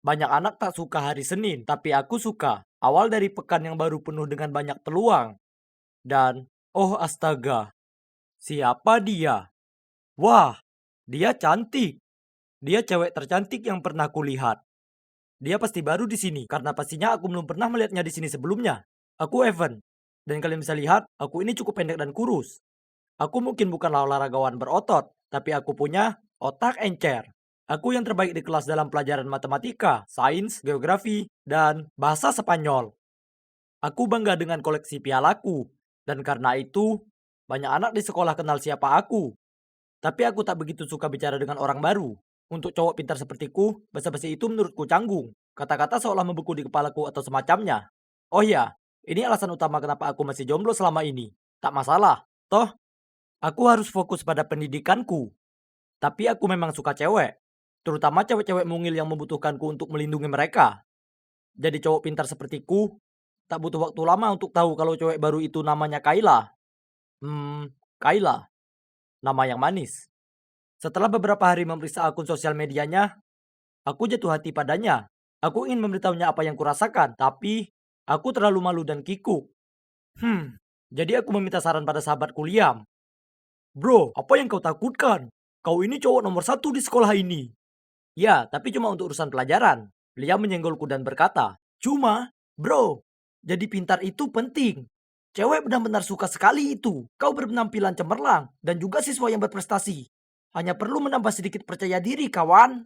Banyak anak tak suka hari Senin, tapi aku suka. Awal dari pekan yang baru penuh dengan banyak peluang. Dan, oh astaga, siapa dia? Wah, dia cantik. Dia cewek tercantik yang pernah kulihat. Dia pasti baru di sini, karena pastinya aku belum pernah melihatnya di sini sebelumnya. Aku Evan. Dan kalian bisa lihat, aku ini cukup pendek dan kurus. Aku mungkin bukanlah olahragawan berotot, tapi aku punya otak encer. Aku yang terbaik di kelas dalam pelajaran matematika, sains, geografi, dan bahasa Spanyol. Aku bangga dengan koleksi pialaku, dan karena itu, banyak anak di sekolah kenal siapa aku. Tapi aku tak begitu suka bicara dengan orang baru. Untuk cowok pintar sepertiku, basa-basi itu menurutku canggung. Kata-kata seolah membeku di kepalaku atau semacamnya. Oh ya, ini alasan utama kenapa aku masih jomblo selama ini. Tak masalah, toh aku harus fokus pada pendidikanku. Tapi aku memang suka cewek. Terutama cewek-cewek mungil yang membutuhkanku untuk melindungi mereka. Jadi cowok pintar sepertiku, tak butuh waktu lama untuk tahu kalau cewek baru itu namanya Kayla. Kayla, nama yang manis. Setelah beberapa hari memeriksa akun sosial medianya, aku jatuh hati padanya. Aku ingin memberitahunya apa yang kurasakan, tapi aku terlalu malu dan kikuk. Jadi aku meminta saran pada sahabatku Liam. Bro, apa yang kau takutkan? Kau ini cowok nomor satu di sekolah ini. Ya, tapi cuma untuk urusan pelajaran. Liam menyenggolku dan berkata, cuma, bro, jadi pintar itu penting. Cewek benar-benar suka sekali itu. Kau berpenampilan cemerlang dan juga siswa yang berprestasi. Hanya perlu menambah sedikit percaya diri, kawan.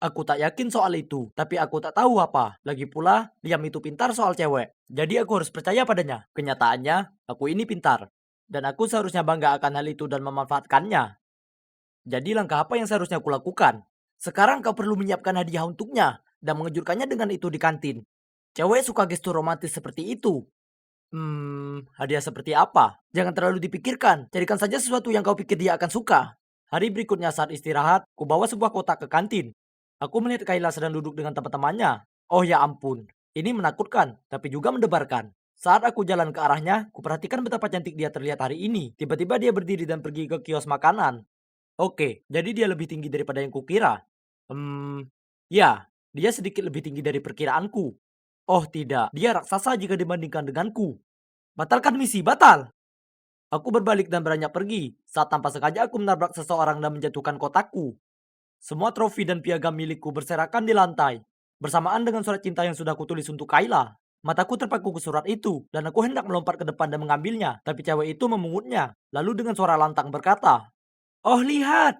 Aku tak yakin soal itu, tapi aku tak tahu apa. Lagi pula, Liam itu pintar soal cewek. Jadi aku harus percaya padanya. Kenyataannya, aku ini pintar. Dan aku seharusnya bangga akan hal itu dan memanfaatkannya. Jadi langkah apa yang seharusnya aku lakukan? Sekarang kau perlu menyiapkan hadiah untuknya dan mengejutkannya dengan itu di kantin. Cewek suka gestur romantis seperti itu. Hadiah seperti apa? Jangan terlalu dipikirkan. Carikan saja sesuatu yang kau pikir dia akan suka. Hari berikutnya saat istirahat, ku bawa sebuah kotak ke kantin. Aku melihat Kayla sedang duduk dengan teman-temannya. Oh ya ampun, ini menakutkan, tapi juga mendebarkan. Saat aku jalan ke arahnya, kuperhatikan betapa cantik dia terlihat hari ini. Tiba-tiba dia berdiri dan pergi ke kios makanan. Oke, jadi dia lebih tinggi daripada yang kukira. Ya, dia sedikit lebih tinggi dari perkiraanku. Oh tidak, dia raksasa jika dibandingkan denganku. Batalkan misi, batal! Aku berbalik dan beranjak pergi, saat tanpa sengaja aku menabrak seseorang dan menjatuhkan kotakku. Semua trofi dan piagam milikku berserakan di lantai, bersamaan dengan surat cinta yang sudah kutulis untuk Kayla. Mataku terpaku ke surat itu, dan aku hendak melompat ke depan dan mengambilnya, tapi cewek itu memungutnya, lalu dengan suara lantang berkata, oh lihat,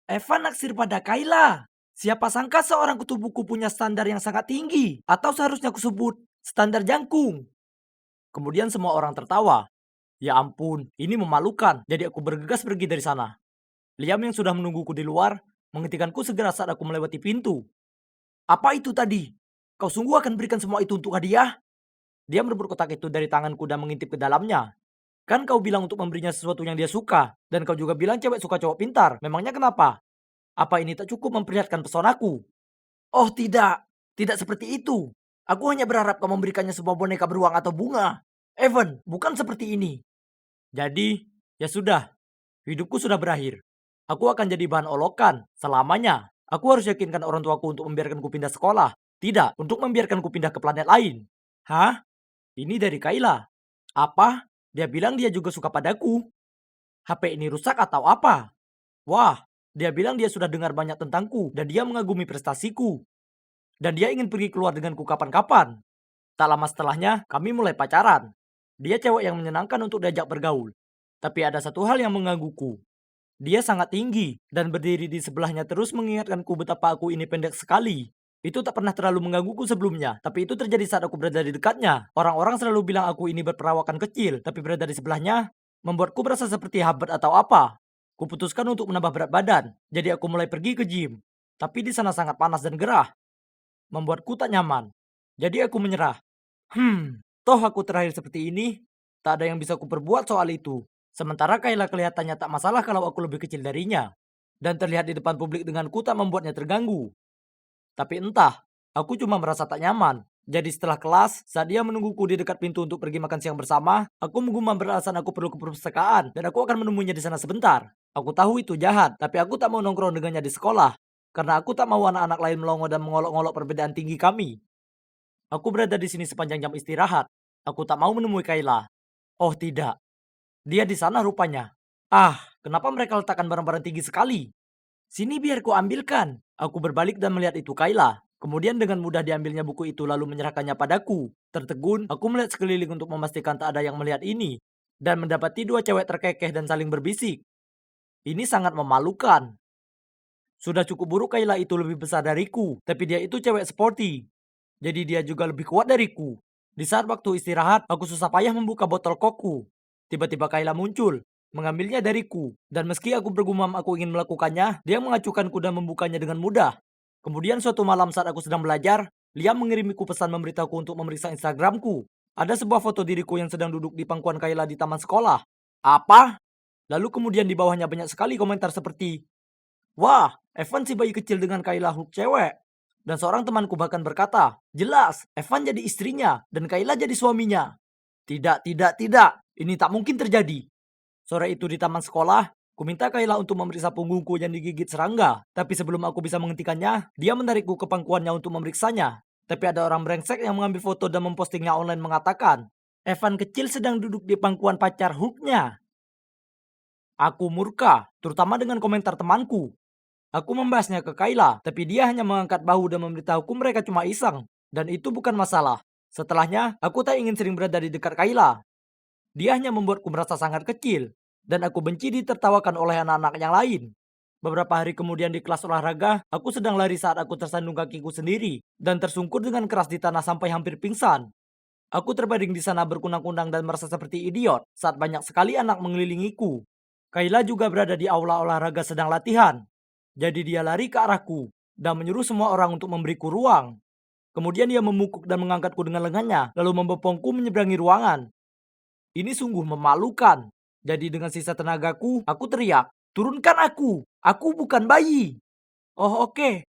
Evan naksir pada Kayla. Siapa sangka seorang kutu buku punya standar yang sangat tinggi, atau seharusnya kusebut standar jangkung. Kemudian semua orang tertawa. Ya ampun, ini memalukan. Jadi aku bergegas pergi dari sana. Liam yang sudah menungguku di luar, menghentikanku segera saat aku melewati pintu. Apa itu tadi? Kau sungguh akan berikan semua itu untuk hadiah? Dia merebut kotak itu dari tanganku dan mengintip ke dalamnya. Kan kau bilang untuk memberinya sesuatu yang dia suka. Dan kau juga bilang cewek suka cowok pintar. Memangnya kenapa? Apa ini tak cukup memperlihatkan pesonaku? Oh tidak, tidak seperti itu. Aku hanya berharap kau memberikannya sebuah boneka beruang atau bunga. Evan, bukan seperti ini. Jadi, ya sudah, hidupku sudah berakhir. Aku akan jadi bahan olokan selamanya. Aku harus yakinkan orang tuaku untuk membiarkanku pindah sekolah. Tidak, untuk membiarkanku pindah ke planet lain. Hah? Ini dari Kayla. Apa? Dia bilang dia juga suka padaku. HP ini rusak atau apa? Wah, dia bilang dia sudah dengar banyak tentangku dan dia mengagumi prestasiku. Dan dia ingin pergi keluar denganku kapan-kapan. Tak lama setelahnya, kami mulai pacaran. Dia cewek yang menyenangkan untuk diajak bergaul. Tapi ada satu hal yang menggangguku. Dia sangat tinggi dan berdiri di sebelahnya terus mengingatkanku betapa aku ini pendek sekali. Itu tak pernah terlalu menggangguku sebelumnya, tapi itu terjadi saat aku berada di dekatnya. Orang-orang selalu bilang aku ini berperawakan kecil, tapi berada di sebelahnya membuatku merasa seperti habat atau apa. Kuputuskan untuk menambah berat badan, jadi aku mulai pergi ke gym. Tapi di sana sangat panas dan gerah, membuatku tak nyaman. Jadi aku menyerah. Toh aku terakhir seperti ini, tak ada yang bisa kuperbuat soal itu. Sementara Kayla kelihatannya tak masalah kalau aku lebih kecil darinya. Dan terlihat di depan publik denganku tak membuatnya terganggu. Tapi entah, aku cuma merasa tak nyaman. Jadi setelah kelas, saat dia menungguku di dekat pintu untuk pergi makan siang bersama, aku menggumam beralasan aku perlu ke perpustakaan dan aku akan menemuinya di sana sebentar. Aku tahu itu jahat, tapi aku tak mau nongkrong dengannya di sekolah. karena aku tak mau anak-anak lain melongo dan mengolok-olok perbedaan tinggi kami. Aku berada di sini sepanjang jam istirahat. Aku tak mau menemui Kayla. Oh tidak, dia di sana rupanya. Ah, kenapa mereka letakkan barang-barang tinggi sekali? Sini biar ku ambilkan. Aku berbalik dan melihat itu Kayla. Kemudian dengan mudah diambilnya buku itu lalu menyerahkannya padaku. Tertegun, aku melihat sekeliling untuk memastikan tak ada yang melihat ini. Dan mendapati dua cewek terkekeh dan saling berbisik. Ini sangat memalukan. Sudah cukup buruk Kayla itu lebih besar dariku, tapi dia itu cewek sporty. Jadi dia juga lebih kuat dariku. Di saat waktu istirahat, aku susah payah membuka botol kokku. Tiba-tiba Kayla muncul, mengambilnya dariku. Dan meski aku bergumam aku ingin melakukannya, dia mengacukanku dan membukanya dengan mudah. Kemudian suatu malam saat aku sedang belajar, Liam mengirimiku pesan memberitahuku untuk memeriksa Instagramku. Ada sebuah foto diriku yang sedang duduk di pangkuan Kayla di taman sekolah. Apa? Lalu kemudian di bawahnya banyak sekali komentar seperti, "Wah, Evan si bayi kecil dengan Kayla Hook cewek." Dan seorang temanku bahkan berkata, "Jelas, Evan jadi istrinya dan Kayla jadi suaminya." Tidak, tidak, tidak. Ini tak mungkin terjadi. Sore itu di taman sekolah, ku minta Kayla untuk memeriksa punggungku yang digigit serangga. Tapi sebelum aku bisa menghentikannya, dia menarikku ke pangkuannya untuk memeriksanya. Tapi ada orang brengsek yang mengambil foto dan mempostingnya online mengatakan, "Evan kecil sedang duduk di pangkuan pacar Hooknya." Aku murka, terutama dengan komentar temanku. Aku membahasnya ke Kayla, tapi dia hanya mengangkat bahu dan memberitahuku mereka cuma iseng. Dan itu bukan masalah. Setelahnya, aku tak ingin sering berada di dekat Kayla. Dia hanya membuatku merasa sangat kecil. Dan aku benci ditertawakan oleh anak-anak yang lain. Beberapa hari kemudian di kelas olahraga, aku sedang lari saat aku tersandung kakiku sendiri. Dan tersungkur dengan keras di tanah sampai hampir pingsan. Aku terbaring di sana berkunang-kunang dan merasa seperti idiot saat banyak sekali anak mengelilingiku. Kayla juga berada di aula olahraga sedang latihan. Jadi dia lari ke arahku dan menyuruh semua orang untuk memberiku ruang. Kemudian dia memukuk dan mengangkatku dengan lengannya, lalu membopongku menyeberangi ruangan. Ini sungguh memalukan. Jadi dengan sisa tenagaku, aku teriak, "Turunkan aku! Aku bukan bayi!" "Oh oke,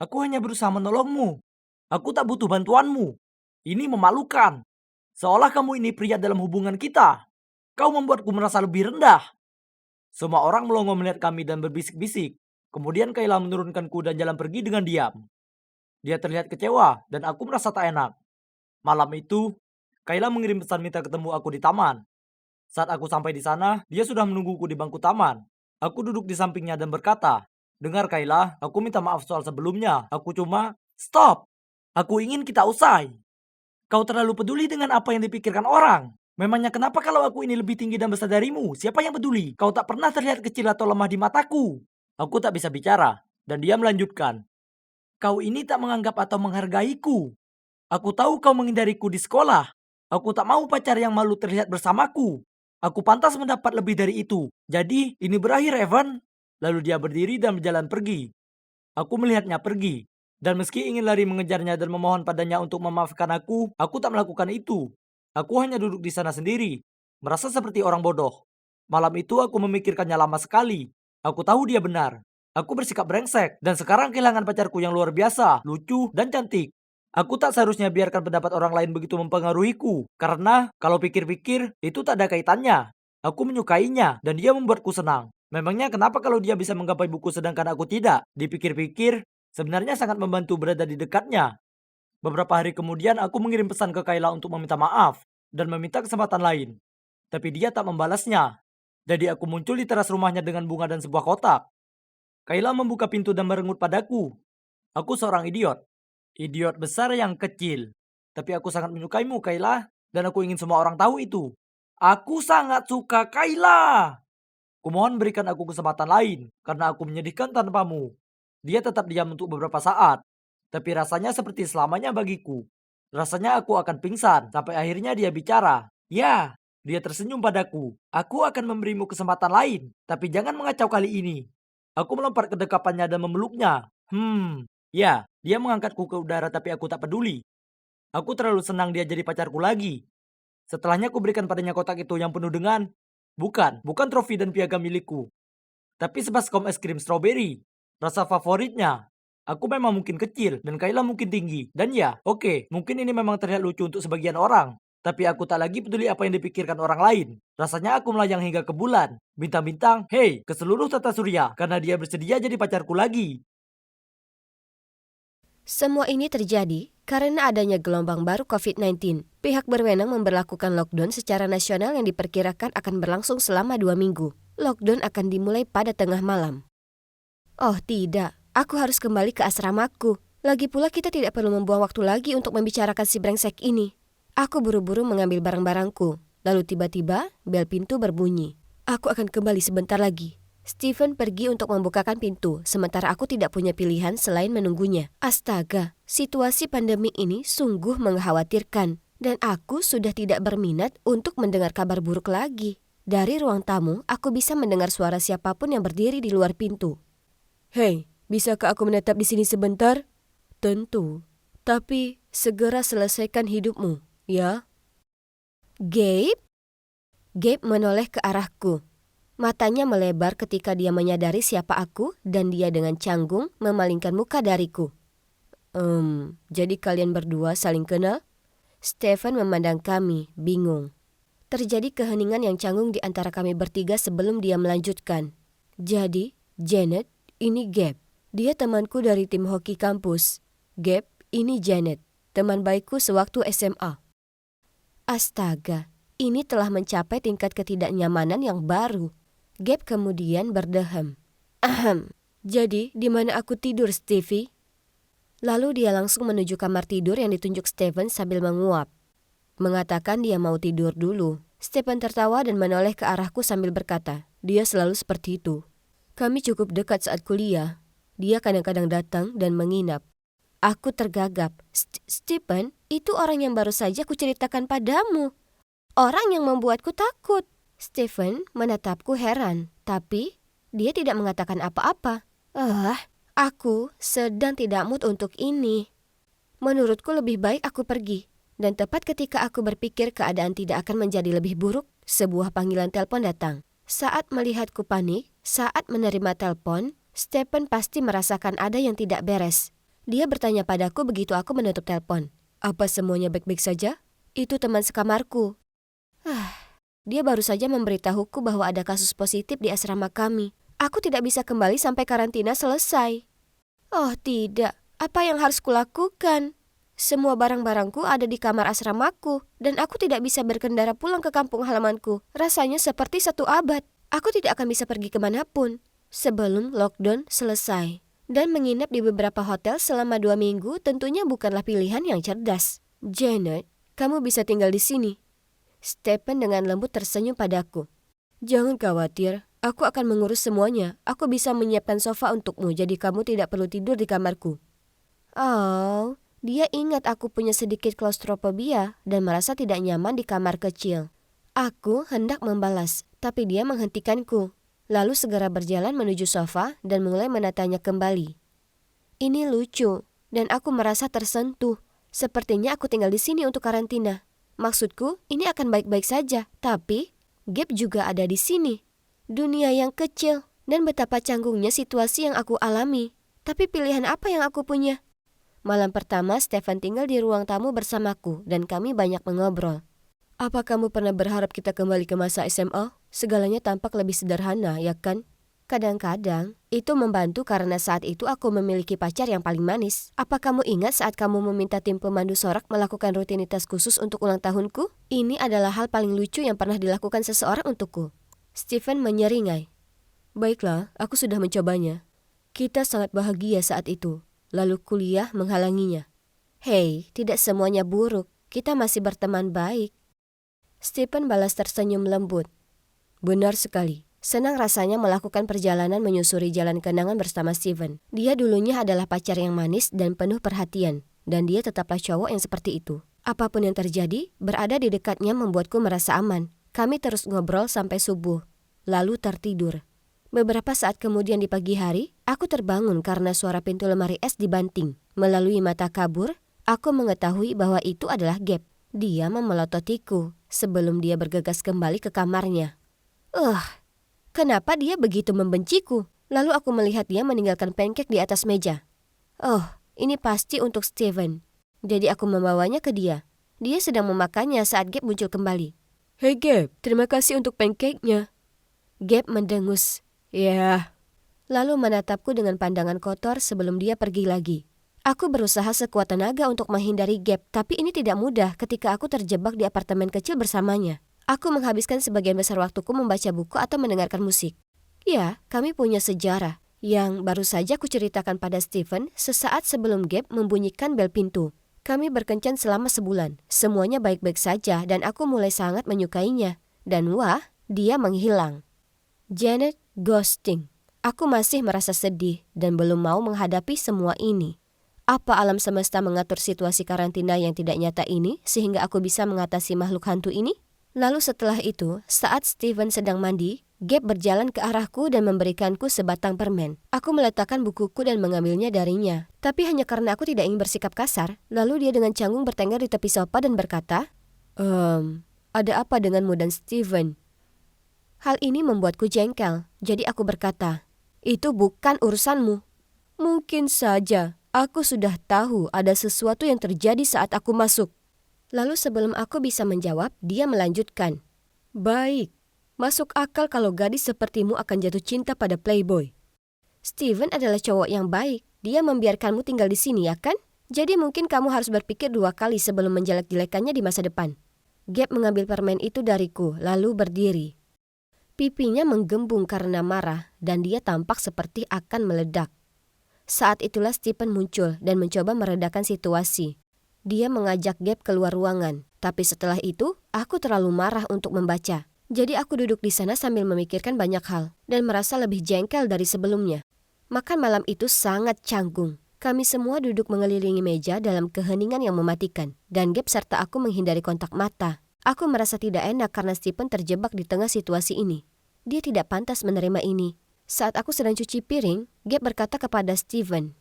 aku hanya berusaha menolongmu. Aku tak butuh bantuanmu. Ini memalukan. Seolah kamu ini pria dalam hubungan kita. Kau membuatku merasa lebih rendah." Semua orang melongo melihat kami dan berbisik-bisik. Kemudian Kayla menurunkanku dan jalan pergi dengan diam. Dia terlihat kecewa dan aku merasa tak enak. Malam itu, Kayla mengirim pesan minta ketemu aku di taman. Saat aku sampai di sana, dia sudah menungguku di bangku taman. Aku duduk di sampingnya dan berkata, "Dengar Kayla, aku minta maaf soal sebelumnya. Aku cuma..." "Stop! Aku ingin kita usai. Kau terlalu peduli dengan apa yang dipikirkan orang. Memangnya kenapa kalau aku ini lebih tinggi dan besar darimu? Siapa yang peduli? Kau tak pernah terlihat kecil atau lemah di mataku." Aku tak bisa bicara, dan dia melanjutkan, "Kau ini tak menganggap atau menghargaiku. Aku tahu kau menghindariku di sekolah. Aku tak mau pacar yang malu terlihat bersamaku. Aku pantas mendapat lebih dari itu. Jadi, ini berakhir, Evan." Lalu dia berdiri dan berjalan pergi. Aku melihatnya pergi. Dan meski ingin lari mengejarnya dan memohon padanya untuk memaafkan aku tak melakukan itu. Aku hanya duduk di sana sendiri, merasa seperti orang bodoh. Malam itu aku memikirkannya lama sekali. Aku tahu dia benar. Aku bersikap brengsek, dan sekarang kehilangan pacarku yang luar biasa, lucu, dan cantik. Aku tak seharusnya biarkan pendapat orang lain begitu mempengaruhiku, karena kalau pikir-pikir, itu tak ada kaitannya. Aku menyukainya, dan dia membuatku senang. Memangnya kenapa kalau dia bisa menggapai buku sedangkan aku tidak? Dipikir-pikir, sebenarnya sangat membantu berada di dekatnya. Beberapa hari kemudian aku mengirim pesan ke Kayla untuk meminta maaf, dan meminta kesempatan lain. Tapi dia tak membalasnya. Jadi aku muncul di teras rumahnya dengan bunga dan sebuah kotak. Kayla membuka pintu dan merengut padaku. Aku seorang idiot. Idiot besar yang kecil. Tapi aku sangat menyukaimu, Kayla. Dan aku ingin semua orang tahu itu. Aku sangat suka Kayla. Kumohon berikan aku kesempatan lain, karena aku menyedihkan tanpamu. Dia tetap diam untuk beberapa saat. Tapi rasanya seperti selamanya bagiku. Rasanya aku akan pingsan, sampai akhirnya dia bicara. "Ya," dia tersenyum padaku. "Aku akan memberimu kesempatan lain, tapi jangan mengacau kali ini." Aku melompat ke dekapannya dan memeluknya. Ya, dia mengangkatku ke udara tapi aku tak peduli. Aku terlalu senang dia jadi pacarku lagi. Setelahnya aku berikan padanya kotak itu yang penuh dengan, bukan trofi dan piagam milikku, tapi sebaskom es krim stroberi. Rasa favoritnya. Aku memang mungkin kecil dan Kayla mungkin tinggi. Dan ya, oke, mungkin ini memang terlihat lucu untuk sebagian orang. Tapi aku tak lagi peduli apa yang dipikirkan orang lain. Rasanya aku melayang hingga ke bulan, bintang-bintang, hei, ke seluruh tata surya. Karena dia bersedia jadi pacarku lagi. Semua ini terjadi karena adanya gelombang baru COVID-19. Pihak berwenang memberlakukan lockdown secara nasional yang diperkirakan akan berlangsung selama 2 minggu. Lockdown akan dimulai pada tengah malam. Oh tidak, aku harus kembali ke asramaku. Lagi pula kita tidak perlu membuang waktu lagi untuk membicarakan si brengsek ini. Aku buru-buru mengambil barang-barangku. Lalu tiba-tiba bel pintu berbunyi. Aku akan kembali sebentar lagi. Stephen pergi untuk membukakan pintu, sementara aku tidak punya pilihan selain menunggunya. Astaga, situasi pandemi ini sungguh mengkhawatirkan. Dan aku sudah tidak berminat untuk mendengar kabar buruk lagi. Dari ruang tamu, aku bisa mendengar suara siapapun yang berdiri di luar pintu. Hei, bisakah aku menetap di sini sebentar? Tentu, tapi segera selesaikan hidupmu, ya? Gabe? Gabe menoleh ke arahku. Matanya melebar ketika dia menyadari siapa aku dan dia dengan canggung memalingkan muka dariku. Jadi kalian berdua saling kenal? Stephen memandang kami, bingung. Terjadi keheningan yang canggung di antara kami bertiga sebelum dia melanjutkan. Jadi, Janet, ini Gabe. Dia temanku dari tim hoki kampus. Gabe, ini Janet, teman baikku sewaktu SMA. Astaga, ini telah mencapai tingkat ketidaknyamanan yang baru. Gabe kemudian berdeham. Jadi, di mana aku tidur, Stevie? Lalu dia langsung menuju kamar tidur yang ditunjuk Stephen sambil menguap. Mengatakan dia mau tidur dulu. Stephen tertawa dan menoleh ke arahku sambil berkata, dia selalu seperti itu. Kami cukup dekat saat kuliah. Dia kadang-kadang datang dan menginap. Aku tergagap. Stephen, itu orang yang baru saja kuceritakan padamu. Orang yang membuatku takut. Stephen menatapku heran, tapi dia tidak mengatakan apa-apa. Aku sedang tidak mood untuk ini. Menurutku lebih baik aku pergi. Dan tepat ketika aku berpikir keadaan tidak akan menjadi lebih buruk, sebuah panggilan telepon datang. Saat melihatku panik, saat menerima telepon, Stephen pasti merasakan ada yang tidak beres. Dia bertanya padaku begitu aku menutup telepon. Apa semuanya baik-baik saja? Itu teman sekamarku. Dia baru saja memberitahuku bahwa ada kasus positif di asrama kami. Aku tidak bisa kembali sampai karantina selesai. Oh tidak, apa yang harus kulakukan? Semua barang-barangku ada di kamar asramaku, dan aku tidak bisa berkendara pulang ke kampung halamanku. Rasanya seperti 1 abad. Aku tidak akan bisa pergi kemanapun sebelum lockdown selesai. Dan menginap di beberapa hotel selama 2 minggu tentunya bukanlah pilihan yang cerdas. Janet, kamu bisa tinggal di sini. Stephen dengan lembut tersenyum padaku. Jangan khawatir, aku akan mengurus semuanya. Aku bisa menyiapkan sofa untukmu, jadi kamu tidak perlu tidur di kamarku. Oh, dia ingat aku punya sedikit klaustrofobia dan merasa tidak nyaman di kamar kecil. Aku hendak membalas, tapi dia menghentikanku. Lalu segera berjalan menuju sofa dan mulai menatanya kembali. Ini lucu, dan aku merasa tersentuh. Sepertinya aku tinggal di sini untuk karantina. Maksudku, ini akan baik-baik saja, tapi Gabe juga ada di sini. Dunia yang kecil, dan betapa canggungnya situasi yang aku alami. Tapi pilihan apa yang aku punya? Malam pertama, Stephen tinggal di ruang tamu bersamaku, dan kami banyak mengobrol. Apa kamu pernah berharap kita kembali ke masa SMA? Segalanya tampak lebih sederhana, ya kan? Kadang-kadang, itu membantu karena saat itu aku memiliki pacar yang paling manis. Apa kamu ingat saat kamu meminta tim pemandu sorak melakukan rutinitas khusus untuk ulang tahunku? Ini adalah hal paling lucu yang pernah dilakukan seseorang untukku. Stephen menyeringai. Baiklah, aku sudah mencobanya. Kita sangat bahagia saat itu. Lalu kuliah menghalanginya. Hei, tidak semuanya buruk. Kita masih berteman baik. Stephen balas tersenyum lembut. Benar sekali. Senang rasanya melakukan perjalanan menyusuri jalan kenangan bersama Stephen. Dia dulunya adalah pacar yang manis dan penuh perhatian. Dan dia tetaplah cowok yang seperti itu. Apapun yang terjadi, berada di dekatnya membuatku merasa aman. Kami terus ngobrol sampai subuh. Lalu tertidur. Beberapa saat kemudian di pagi hari, aku terbangun karena suara pintu lemari es dibanting. Melalui mata kabur, aku mengetahui bahwa itu adalah Gabe. Dia memelototiku sebelum dia bergegas kembali ke kamarnya. Kenapa dia begitu membenciku? Lalu aku melihat dia meninggalkan pancake di atas meja. Oh, ini pasti untuk Stephen. Jadi aku membawanya ke dia. Dia sedang memakannya saat Gabe muncul kembali. Hei Gabe, terima kasih untuk pancake-nya. Gabe mendengus. Ya. Lalu menatapku dengan pandangan kotor sebelum dia pergi lagi. Aku berusaha sekuat tenaga untuk menghindari Gabe, tapi ini tidak mudah ketika aku terjebak di apartemen kecil bersamanya. Aku menghabiskan sebagian besar waktuku membaca buku atau mendengarkan musik. Ya, kami punya sejarah yang baru saja kuceritakan pada Stephen sesaat sebelum Gabe membunyikan bel pintu. Kami berkencan selama sebulan. Semuanya baik-baik saja dan aku mulai sangat menyukainya. Dan wah, dia menghilang. Janet ghosting. Aku masih merasa sedih dan belum mau menghadapi semua ini. Apa alam semesta mengatur situasi karantina yang tidak nyata ini sehingga aku bisa mengatasi makhluk hantu ini? Lalu setelah itu, saat Stephen sedang mandi, Gabe berjalan ke arahku dan memberikanku sebatang permen. Aku meletakkan bukuku dan mengambilnya darinya. Tapi hanya karena aku tidak ingin bersikap kasar, lalu dia dengan canggung bertengger di tepi sofa dan berkata, ada apa denganmu dan Stephen? Hal ini membuatku jengkel, jadi aku berkata, itu bukan urusanmu. Mungkin saja. Aku sudah tahu ada sesuatu yang terjadi saat aku masuk. Lalu sebelum aku bisa menjawab, dia melanjutkan. Baik, masuk akal kalau gadis sepertimu akan jatuh cinta pada playboy. Steven adalah cowok yang baik. Dia membiarkanmu tinggal di sini, ya kan? Jadi mungkin kamu harus berpikir 2 kali sebelum menjelek-jelekannya di masa depan. Gabe mengambil permen itu dariku, lalu berdiri. Pipinya menggembung karena marah, dan dia tampak seperti akan meledak. Saat itulah Stephen muncul dan mencoba meredakan situasi. Dia mengajak Gabe keluar ruangan, tapi setelah itu aku terlalu marah untuk membaca. Jadi aku duduk di sana sambil memikirkan banyak hal dan merasa lebih jengkel dari sebelumnya. Makan malam itu sangat canggung. Kami semua duduk mengelilingi meja dalam keheningan yang mematikan dan Gabe serta aku menghindari kontak mata. Aku merasa tidak enak karena Stephen terjebak di tengah situasi ini. Dia tidak pantas menerima ini. Saat aku sedang cuci piring, Gabe berkata kepada Stephen,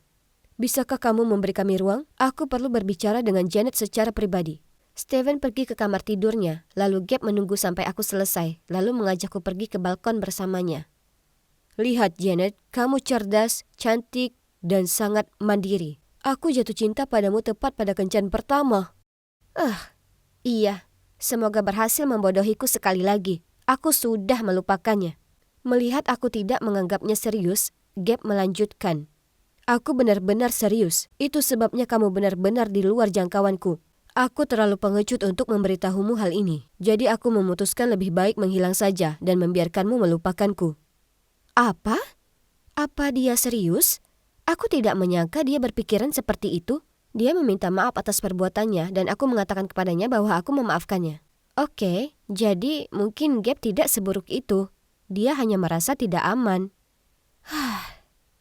bisakah kamu memberi kami ruang? Aku perlu berbicara dengan Janet secara pribadi. Stephen pergi ke kamar tidurnya, lalu Gabe menunggu sampai aku selesai, lalu mengajakku pergi ke balkon bersamanya. Lihat Janet, kamu cerdas, cantik, dan sangat mandiri. Aku jatuh cinta padamu tepat pada kencan pertama. Iya, semoga berhasil membodohiku sekali lagi. Aku sudah melupakannya. Melihat aku tidak menganggapnya serius, Gabe melanjutkan. Aku benar-benar serius. Itu sebabnya kamu benar-benar di luar jangkauanku. Aku terlalu pengecut untuk memberitahumu hal ini. Jadi aku memutuskan lebih baik menghilang saja dan membiarkanmu melupakanku. Apa? Apa dia serius? Aku tidak menyangka dia berpikiran seperti itu. Dia meminta maaf atas perbuatannya dan aku mengatakan kepadanya bahwa aku memaafkannya. Oke, jadi mungkin Gabe tidak seburuk itu. Dia hanya merasa tidak aman.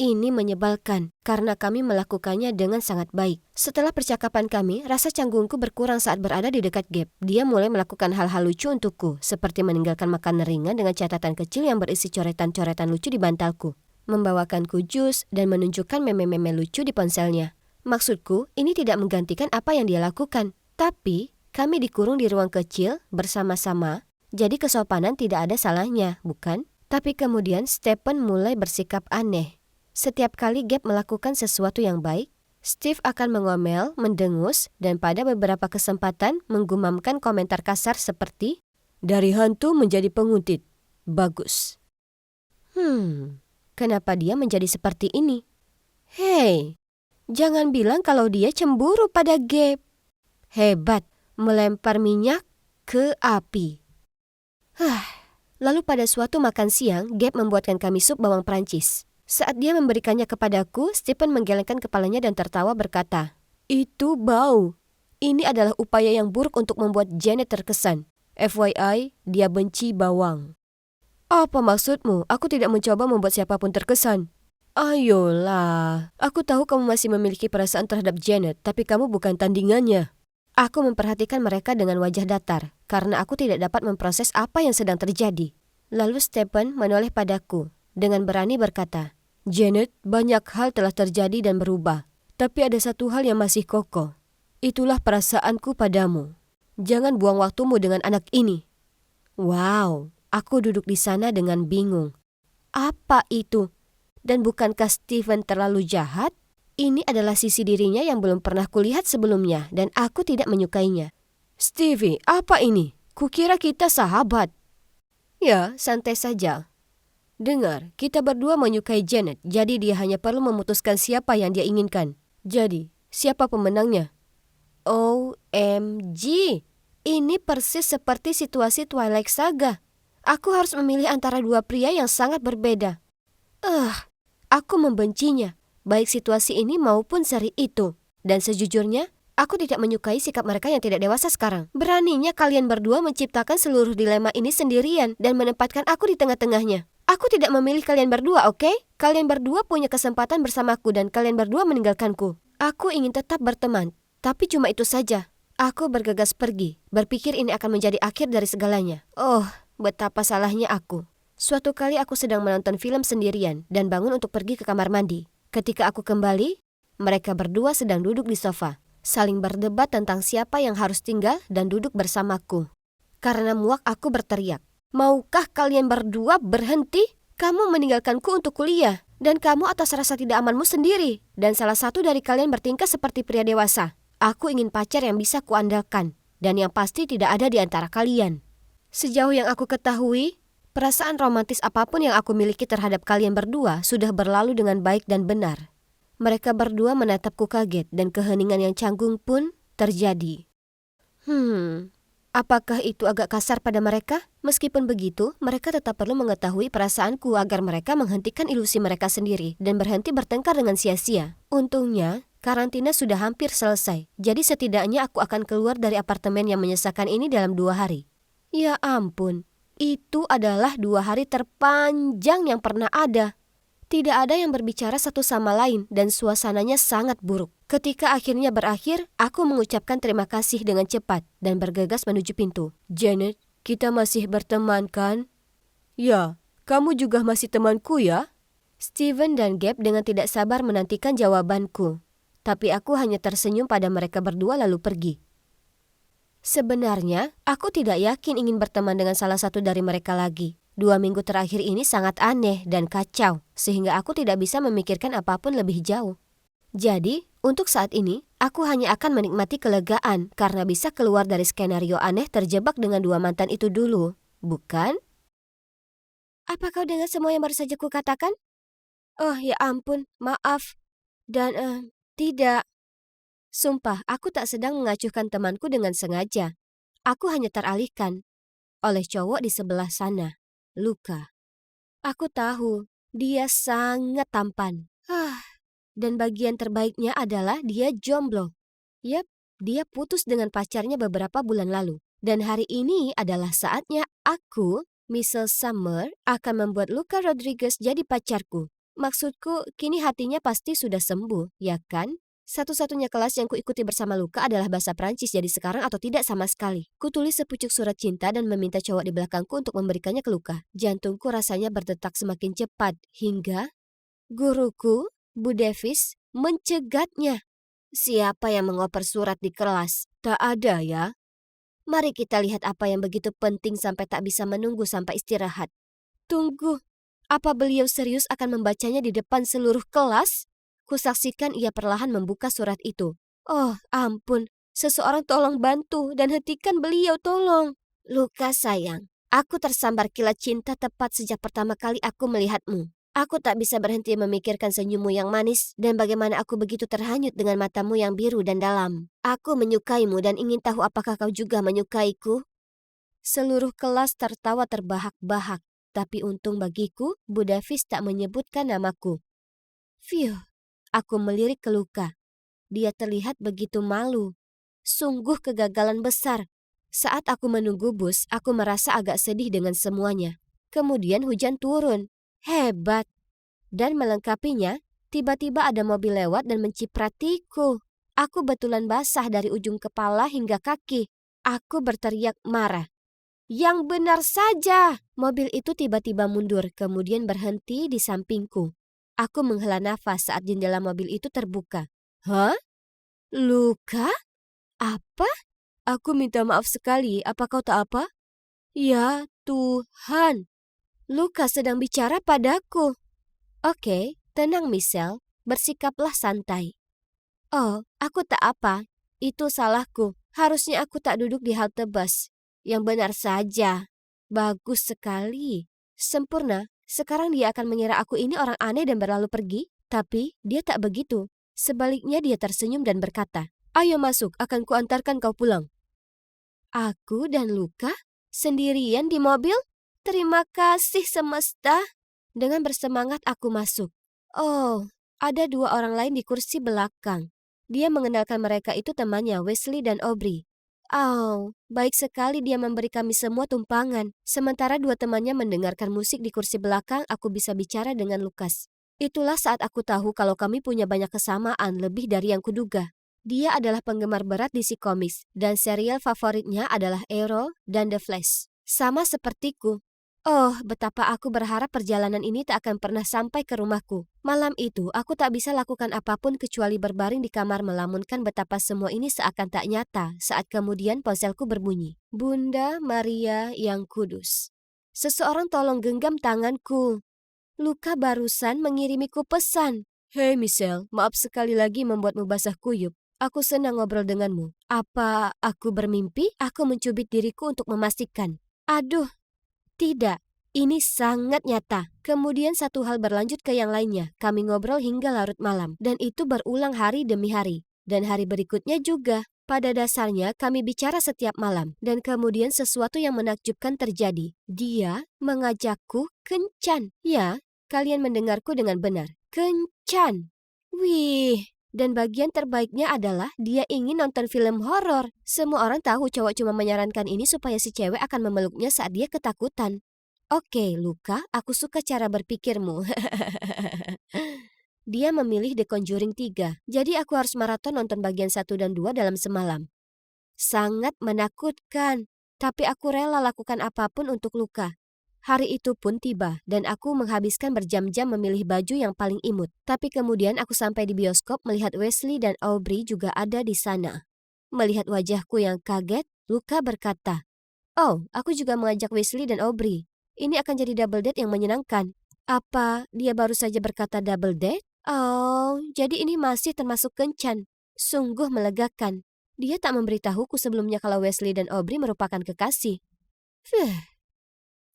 Ini menyebalkan karena kami melakukannya dengan sangat baik. Setelah percakapan kami, rasa canggungku berkurang saat berada di dekat Gabe. Dia mulai melakukan hal-hal lucu untukku, seperti meninggalkan makanan ringan dengan catatan kecil yang berisi coretan-coretan lucu di bantalku, membawakanku jus, dan menunjukkan meme-meme lucu di ponselnya. Maksudku, ini tidak menggantikan apa yang dia lakukan. Tapi, kami dikurung di ruang kecil bersama-sama. Jadi kesopanan tidak ada salahnya, bukan? Tapi kemudian Stephen mulai bersikap aneh. Setiap kali Gabe melakukan sesuatu yang baik, Steve akan mengomel, mendengus, dan pada beberapa kesempatan menggumamkan komentar kasar seperti, dari hantu menjadi penguntit. Bagus. Kenapa dia menjadi seperti ini? Hei, jangan bilang kalau dia cemburu pada Gabe. Hebat, melempar minyak ke api. Lalu pada suatu makan siang, Gabe membuatkan kami sup bawang Prancis. Saat dia memberikannya kepadaku, Stephen menggelengkan kepalanya dan tertawa berkata, itu bau. Ini adalah upaya yang buruk untuk membuat Janet terkesan. FYI, dia benci bawang. Apa maksudmu? Aku tidak mencoba membuat siapapun terkesan. Ayolah, aku tahu kamu masih memiliki perasaan terhadap Janet, tapi kamu bukan tandingannya. Aku memperhatikan mereka dengan wajah datar, karena aku tidak dapat memproses apa yang sedang terjadi. Lalu Stephen menoleh padaku, dengan berani berkata, Janet, banyak hal telah terjadi dan berubah. Tapi ada satu hal yang masih kokoh. Itulah perasaanku padamu. Jangan buang waktumu dengan anak ini. Wow, aku duduk di sana dengan bingung. Apa itu? Dan bukankah Stephen terlalu jahat? Ini adalah sisi dirinya yang belum pernah kulihat sebelumnya dan aku tidak menyukainya. Stevie, apa ini? Kukira kita sahabat. Ya, santai saja. Dengar, kita berdua menyukai Janet, jadi dia hanya perlu memutuskan siapa yang dia inginkan. Jadi, Siapa pemenangnya? OMG, ini persis seperti situasi Twilight Saga. Aku harus memilih antara dua pria yang sangat berbeda. Aku membencinya, baik situasi ini maupun seri itu. Dan sejujurnya, aku tidak menyukai sikap mereka yang tidak dewasa sekarang. Beraninya kalian berdua menciptakan seluruh dilema ini sendirian dan menempatkan aku di tengah-tengahnya. Aku tidak memilih kalian berdua, oke? Kalian berdua punya kesempatan bersamaku dan kalian berdua meninggalkanku. Aku ingin tetap berteman, tapi cuma itu saja. Aku bergegas pergi, berpikir ini akan menjadi akhir dari segalanya. Oh, betapa salahnya aku. Suatu kali aku sedang menonton film sendirian dan bangun untuk pergi ke kamar mandi. Ketika aku kembali, mereka berdua sedang duduk di sofa, saling berdebat tentang siapa yang harus tinggal dan duduk bersamaku. Karena muak aku berteriak, "Maukah kalian berdua berhenti? Kamu meninggalkanku untuk kuliah, dan kamu atas rasa tidak amanmu sendiri. Dan salah satu dari kalian bertingkah seperti pria dewasa. Aku ingin pacar yang bisa kuandalkan, dan yang pasti tidak ada di antara kalian." Sejauh yang aku ketahui, perasaan romantis apapun yang aku miliki terhadap kalian berdua sudah berlalu dengan baik dan benar. Mereka berdua menatapku kaget dan keheningan yang canggung pun terjadi. Apakah itu agak kasar pada mereka? Meskipun begitu, mereka tetap perlu mengetahui perasaanku agar mereka menghentikan ilusi mereka sendiri dan berhenti bertengkar dengan sia-sia. Untungnya, karantina sudah hampir selesai, jadi setidaknya aku akan keluar dari apartemen yang menyesakan ini dalam 2 hari. Ya ampun, itu adalah 2 hari terpanjang yang pernah ada. Tidak ada yang berbicara satu sama lain dan suasananya sangat buruk. Ketika akhirnya berakhir, aku mengucapkan terima kasih dengan cepat dan bergegas menuju pintu. "Janet, kita masih berteman kan?" "Ya, kamu juga masih temanku ya?" Steven dan Gabe dengan tidak sabar menantikan jawabanku. Tapi aku hanya tersenyum pada mereka berdua lalu pergi. Sebenarnya, aku tidak yakin ingin berteman dengan salah satu dari mereka lagi. 2 minggu terakhir ini sangat aneh dan kacau, sehingga aku tidak bisa memikirkan apapun lebih jauh. Jadi, untuk saat ini, aku hanya akan menikmati kelegaan karena bisa keluar dari skenario aneh terjebak dengan 2 mantan itu dulu, bukan? Apa kau dengar semua yang baru saja kukatakan? Oh, ya ampun, maaf. Dan, tidak. Sumpah, aku tak sedang mengacuhkan temanku dengan sengaja. Aku hanya teralihkan oleh cowok di sebelah sana. Luka. Aku tahu, dia sangat tampan. Dan bagian terbaiknya adalah dia jomblo. Yap, dia putus dengan pacarnya beberapa bulan lalu. Dan hari ini adalah saatnya aku, Michelle Summer, akan membuat Luka Rodriguez jadi pacarku. Maksudku, kini hatinya pasti sudah sembuh, ya kan? Satu-satunya kelas yang kuikuti bersama Luka adalah bahasa Prancis, jadi sekarang atau tidak sama sekali. Kutulis sepucuk surat cinta dan meminta cowok di belakangku untuk memberikannya ke Luka. Jantungku rasanya berdetak semakin cepat hingga guruku, Bu Davis, mencegatnya. Siapa yang mengoper surat di kelas? Tak ada ya? Mari kita lihat apa yang begitu penting sampai tak bisa menunggu sampai istirahat. Tunggu, apa beliau serius akan membacanya di depan seluruh kelas? Kusaksikan ia perlahan membuka surat itu. Oh, ampun. Seseorang tolong bantu dan hentikan beliau, tolong. Luka sayang, aku tersambar kilat cinta tepat sejak pertama kali aku melihatmu. Aku tak bisa berhenti memikirkan senyummu yang manis dan bagaimana aku begitu terhanyut dengan matamu yang biru dan dalam. Aku menyukaimu dan ingin tahu apakah kau juga menyukaiku? Seluruh kelas tertawa terbahak-bahak, tapi untung bagiku, Bu Davis tak menyebutkan namaku. Phew. Aku melirik ke Luka. Dia terlihat begitu malu. Sungguh kegagalan besar. Saat aku menunggu bus, aku merasa agak sedih dengan semuanya. Kemudian hujan turun. Hebat. Dan melengkapinya, tiba-tiba ada mobil lewat dan mencipratiku. Aku betulan basah dari ujung kepala hingga kaki. Aku berteriak marah. Yang benar saja! Mobil itu tiba-tiba mundur, kemudian berhenti di sampingku. Aku menghela nafas saat jendela mobil itu terbuka. Hah? Luka? Apa? Aku minta maaf sekali, apa kau tak apa? Ya Tuhan, Luka sedang bicara padaku. Oke, tenang Michelle, bersikaplah santai. Oh, aku tak apa, itu salahku. Harusnya aku tak duduk di halte bus. Yang benar saja. Bagus sekali. Sempurna. Sekarang dia akan mengira aku ini orang aneh dan berlalu pergi. Tapi dia tak begitu. Sebaliknya dia tersenyum dan berkata, "Ayo masuk, akan kuantarkan kau pulang." Aku dan Luka sendirian di mobil? Terima kasih semesta. Dengan bersemangat aku masuk. Oh, ada 2 orang lain di kursi belakang. Dia mengenalkan mereka itu temannya Wesley dan Aubrey. Oh, baik sekali dia memberi kami semua tumpangan. Sementara 2 temannya mendengarkan musik di kursi belakang, aku bisa bicara dengan Lukas. Itulah saat aku tahu kalau kami punya banyak kesamaan lebih dari yang kuduga. Dia adalah penggemar berat DC Comics, dan serial favoritnya adalah Arrow dan The Flash. Sama sepertiku. Oh, betapa aku berharap perjalanan ini tak akan pernah sampai ke rumahku. Malam itu, aku tak bisa lakukan apapun kecuali berbaring di kamar melamunkan betapa semua ini seakan tak nyata saat kemudian ponselku berbunyi. Bunda Maria yang Kudus. Seseorang tolong genggam tanganku. Luka barusan mengirimiku pesan. Hei Michelle, maaf sekali lagi membuatmu basah kuyup. Aku senang ngobrol denganmu. Apa aku bermimpi? Aku mencubit diriku untuk memastikan. Aduh, tidak. Ini sangat nyata. Kemudian satu hal berlanjut ke yang lainnya. Kami ngobrol hingga larut malam. Dan itu berulang hari demi hari. Dan hari berikutnya juga. Pada dasarnya kami bicara setiap malam. Dan kemudian sesuatu yang menakjubkan terjadi. Dia mengajakku kencan. Ya, kalian mendengarku dengan benar. Kencan. Wih. Dan bagian terbaiknya adalah dia ingin nonton film horor. Semua orang tahu cowok cuma menyarankan ini supaya si cewek akan memeluknya saat dia ketakutan. Oke, Luka, aku suka cara berpikirmu. Dia memilih The Conjuring 3. Jadi aku harus maraton nonton bagian 1 dan 2 dalam semalam. Sangat menakutkan. Tapi aku rela lakukan apapun untuk Luka. Hari itu pun tiba, dan aku menghabiskan berjam-jam memilih baju yang paling imut. Tapi kemudian aku sampai di bioskop melihat Wesley dan Aubrey juga ada di sana. Melihat wajahku yang kaget, Luka berkata, "Oh, aku juga mengajak Wesley dan Aubrey. Ini akan jadi double date yang menyenangkan." Apa dia baru saja berkata double date? Oh, jadi ini masih termasuk kencan. Sungguh melegakan. Dia tak memberitahuku sebelumnya kalau Wesley dan Aubrey merupakan kekasih.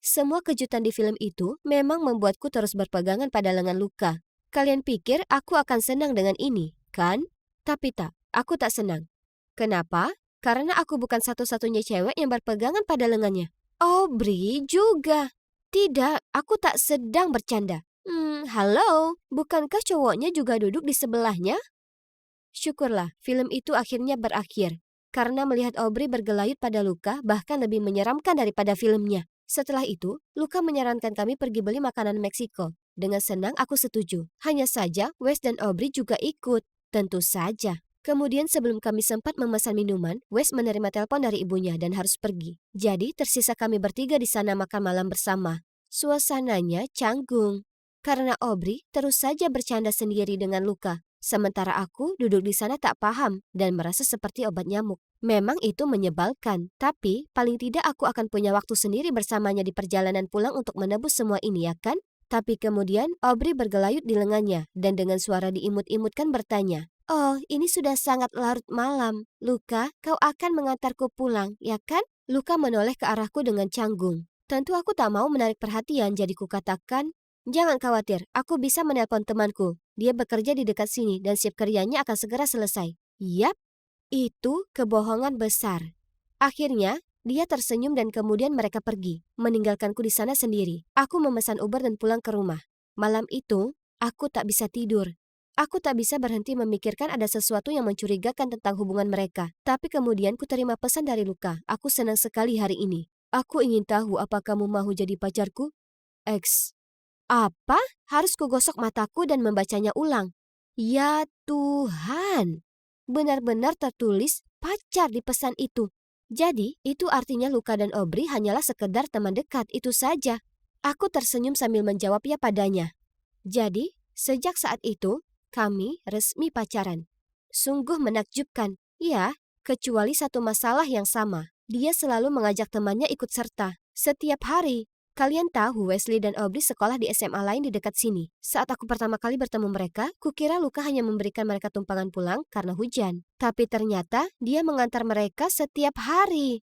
Semua kejutan di film itu memang membuatku terus berpegangan pada lengan Luka. Kalian pikir aku akan senang dengan ini, kan? Tapi tak, aku tak senang. Kenapa? Karena aku bukan satu-satunya cewek yang berpegangan pada lengannya. Aubrey juga. Tidak, aku tak sedang bercanda. Halo, bukankah cowoknya juga duduk di sebelahnya? Syukurlah, film itu akhirnya berakhir. Karena melihat Aubrey bergelayut pada Luka bahkan lebih menyeramkan daripada filmnya. Setelah itu, Luka menyarankan kami pergi beli makanan Meksiko. Dengan senang aku setuju. Hanya saja, Wes dan Aubrey juga ikut. Tentu saja. Kemudian sebelum kami sempat memesan minuman, Wes menerima telepon dari ibunya dan harus pergi. Jadi tersisa kami bertiga di sana makan malam bersama. Suasananya canggung. Karena Aubrey terus saja bercanda sendiri dengan Luka. Sementara aku duduk di sana tak paham dan merasa seperti obat nyamuk. Memang itu menyebalkan, tapi paling tidak aku akan punya waktu sendiri bersamanya di perjalanan pulang untuk menebus semua ini, ya kan? Tapi kemudian Aubrey bergelayut di lengannya dan dengan suara diimut-imutkan bertanya, "Oh, ini sudah sangat larut malam. Luka, kau akan mengantarku pulang, ya kan?" Luka menoleh ke arahku dengan canggung. Tentu aku tak mau menarik perhatian, jadi kukatakan, "Jangan khawatir, aku bisa menelpon temanku. Dia bekerja di dekat sini dan shift kerjanya akan segera selesai." Yap, itu kebohongan besar. Akhirnya, dia tersenyum dan kemudian mereka pergi, meninggalkanku di sana sendiri. Aku memesan Uber dan pulang ke rumah. Malam itu, aku tak bisa tidur. Aku tak bisa berhenti memikirkan ada sesuatu yang mencurigakan tentang hubungan mereka. Tapi kemudian ku terima pesan dari Luka. Aku senang sekali hari ini. Aku ingin tahu apa kamu mau jadi pacarku? X. Apa? Harus kugosok mataku dan membacanya ulang. Ya Tuhan! Benar-benar tertulis pacar di pesan itu. Jadi, itu artinya Luka dan Aubrey hanyalah sekedar teman dekat, itu saja. Aku tersenyum sambil menjawab ya padanya. Jadi, sejak saat itu, kami resmi pacaran. Sungguh menakjubkan. Ya, kecuali satu masalah yang sama. Dia selalu mengajak temannya ikut serta. Setiap hari. Kalian tahu Wesley dan Aubrey sekolah di SMA lain di dekat sini. Saat aku pertama kali bertemu mereka, kukira Luka hanya memberikan mereka tumpangan pulang karena hujan. Tapi ternyata dia mengantar mereka setiap hari.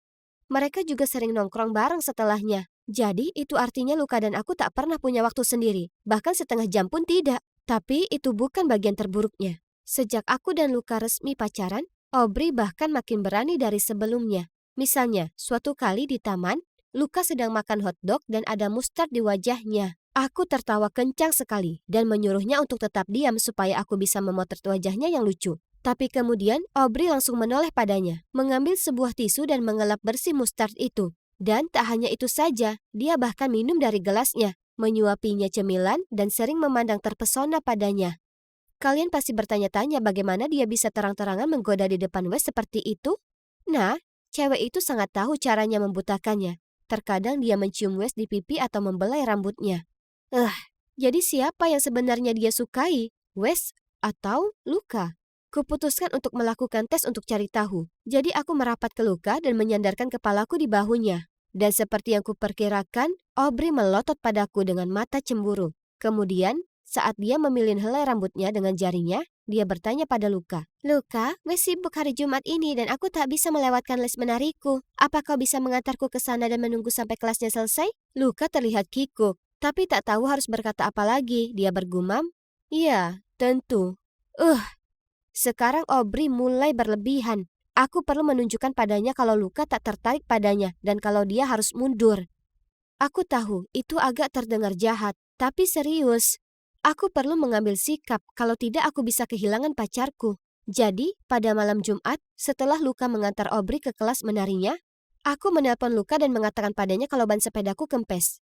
Mereka juga sering nongkrong bareng setelahnya. Jadi itu artinya Luka dan aku tak pernah punya waktu sendiri. Bahkan setengah jam pun tidak. Tapi itu bukan bagian terburuknya. Sejak aku dan Luka resmi pacaran, Aubrey bahkan makin berani dari sebelumnya. Misalnya, suatu kali di taman, Luka sedang makan hotdog dan ada mustard di wajahnya. Aku tertawa kencang sekali dan menyuruhnya untuk tetap diam supaya aku bisa memotret wajahnya yang lucu. Tapi kemudian Aubrey langsung menoleh padanya, mengambil sebuah tisu dan mengelap bersih mustard itu. Dan tak hanya itu saja, dia bahkan minum dari gelasnya, menyuapinya cemilan dan sering memandang terpesona padanya. Kalian pasti bertanya-tanya bagaimana dia bisa terang-terangan menggoda di depan Wes seperti itu? Nah, cewek itu sangat tahu caranya membutakannya. Terkadang dia mencium Wes di pipi atau membelai rambutnya. Jadi siapa yang sebenarnya dia sukai? Wes atau Luka? Kuputuskan untuk melakukan tes untuk cari tahu. Jadi aku merapat ke Luka dan menyandarkan kepalaku di bahunya. Dan seperti yang kuperkirakan, Aubrey melotot padaku dengan mata cemburu. Kemudian, saat dia memilih helai rambutnya dengan jarinya, dia bertanya pada Luka. Luka, Wes sibuk hari Jumat ini dan aku tak bisa melewatkan les menariku. Apa kau bisa mengantarku ke sana dan menunggu sampai kelasnya selesai? Luka terlihat kikuk. Tapi tak tahu harus berkata apa lagi, dia bergumam. Iya, tentu. Sekarang Aubrey mulai berlebihan. Aku perlu menunjukkan padanya kalau Luka tak tertarik padanya dan kalau dia harus mundur. Aku tahu itu agak terdengar jahat, tapi serius. Aku perlu mengambil sikap, kalau tidak aku bisa kehilangan pacarku. Jadi, pada malam Jumat, setelah Luka mengantar Aubrey ke kelas menarinya, aku menelpon Luka dan mengatakan padanya kalau ban sepedaku kempes.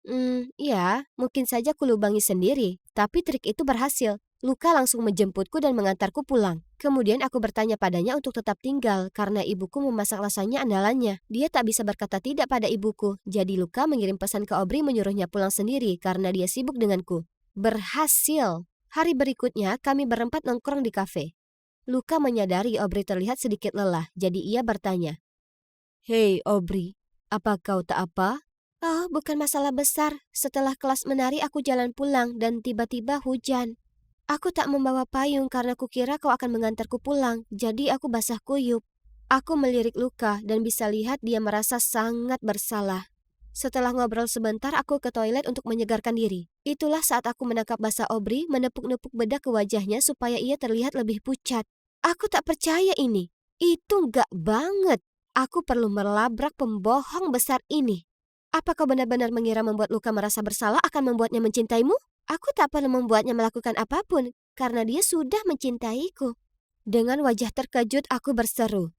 Ya, mungkin saja kulubangi sendiri, tapi trik itu berhasil. Luka langsung menjemputku dan mengantarku pulang. Kemudian aku bertanya padanya untuk tetap tinggal karena ibuku memasak lasagna andalannya. Dia tak bisa berkata tidak pada ibuku, jadi Luka mengirim pesan ke Aubrey menyuruhnya pulang sendiri karena dia sibuk denganku. Berhasil. Hari berikutnya kami berempat nongkrong di kafe. Luka menyadari Aubrey terlihat sedikit lelah, jadi ia bertanya. Hei Aubrey, apa kau tak apa? Oh, bukan masalah besar. Setelah kelas menari aku jalan pulang dan tiba-tiba hujan. Aku tak membawa payung karena kukira kau akan mengantarku pulang, jadi aku basah kuyup. Aku melirik Luka dan bisa lihat dia merasa sangat bersalah. Setelah ngobrol sebentar, aku ke toilet untuk menyegarkan diri. Itulah saat aku menangkap basah Aubrey menepuk-nepuk bedak ke wajahnya supaya ia terlihat lebih pucat. Aku tak percaya ini. Itu enggak banget. Aku perlu melabrak pembohong besar ini. Apa kau benar-benar mengira membuat Luka merasa bersalah akan membuatnya mencintaimu? Aku tak perlu membuatnya melakukan apapun, karena dia sudah mencintaiku. Dengan wajah terkejut, aku berseru.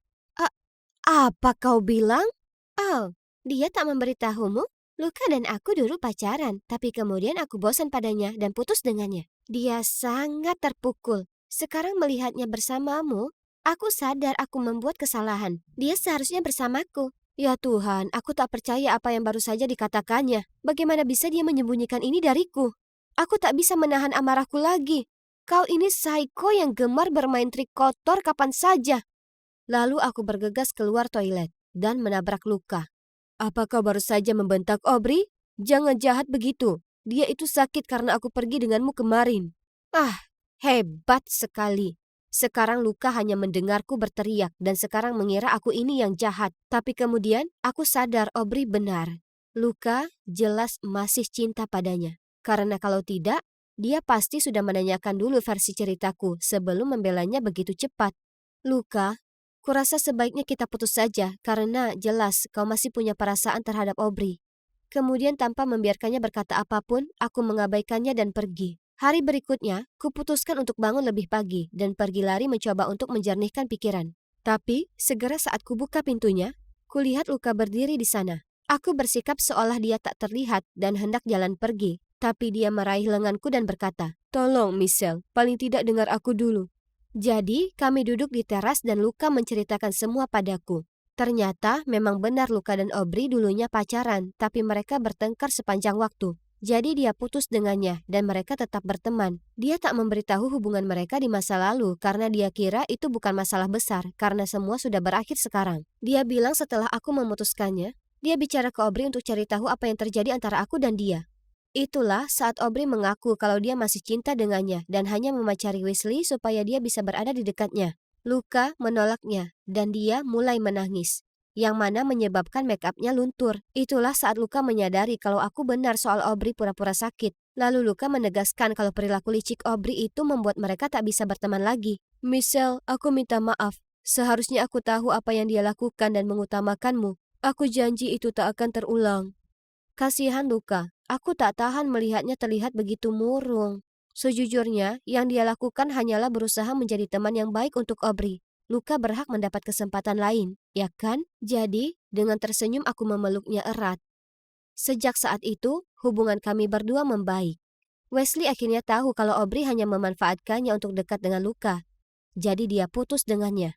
Apa kau bilang? Oh, dia tak memberitahumu? Luka dan aku dulu pacaran, tapi kemudian aku bosan padanya dan putus dengannya. Dia sangat terpukul. Sekarang melihatnya bersamamu, aku sadar aku membuat kesalahan. Dia seharusnya bersamaku. Ya Tuhan, aku tak percaya apa yang baru saja dikatakannya. Bagaimana bisa dia menyembunyikan ini dariku? Aku tak bisa menahan amarahku lagi. Kau ini psycho yang gemar bermain trik kotor kapan saja. Lalu aku bergegas keluar toilet dan menabrak Luka. Apa kau baru saja membentak Aubrey? Jangan jahat begitu. Dia itu sakit karena aku pergi denganmu kemarin. Hebat sekali. Sekarang Luka hanya mendengarku berteriak dan sekarang mengira aku ini yang jahat. Tapi kemudian aku sadar Aubrey benar. Luka jelas masih cinta padanya. Karena kalau tidak, dia pasti sudah menanyakan dulu versi ceritaku sebelum membelanya begitu cepat. Luka, kurasa sebaiknya kita putus saja karena jelas kau masih punya perasaan terhadap Aubrey. Kemudian tanpa membiarkannya berkata apapun, aku mengabaikannya dan pergi. Hari berikutnya, kuputuskan untuk bangun lebih pagi dan pergi lari mencoba untuk menjernihkan pikiran. Tapi, segera saat kubuka pintunya, kulihat Luka berdiri di sana. Aku bersikap seolah dia tak terlihat dan hendak jalan pergi. Tapi dia meraih lenganku dan berkata, "Tolong, Michelle, paling tidak dengar aku dulu." Jadi, kami duduk di teras dan Luka menceritakan semua padaku. Ternyata memang benar Luka dan Aubrey dulunya pacaran, tapi mereka bertengkar sepanjang waktu. Jadi dia putus dengannya dan mereka tetap berteman. Dia tak memberitahu hubungan mereka di masa lalu karena dia kira itu bukan masalah besar karena semua sudah berakhir sekarang. Dia bilang setelah aku memutuskannya, dia bicara ke Aubrey untuk cari tahu apa yang terjadi antara aku dan dia. Itulah saat Aubrey mengaku kalau dia masih cinta dengannya dan hanya memacari Wesley supaya dia bisa berada di dekatnya. Luka menolaknya dan dia mulai menangis, yang mana menyebabkan make up-nya luntur. Itulah saat Luka menyadari kalau aku benar soal Aubrey pura-pura sakit. Lalu Luka menegaskan kalau perilaku licik Aubrey itu membuat mereka tak bisa berteman lagi. Michelle, aku minta maaf. Seharusnya aku tahu apa yang dia lakukan dan mengutamakanmu. Aku janji itu tak akan terulang. Kasihan Luka, aku tak tahan melihatnya terlihat begitu murung. Sejujurnya, yang dia lakukan hanyalah berusaha menjadi teman yang baik untuk Aubrey. Luka berhak mendapat kesempatan lain, ya kan? Jadi, dengan tersenyum aku memeluknya erat. Sejak saat itu, hubungan kami berdua membaik. Wesley akhirnya tahu kalau Aubrey hanya memanfaatkannya untuk dekat dengan Luka. Jadi dia putus dengannya.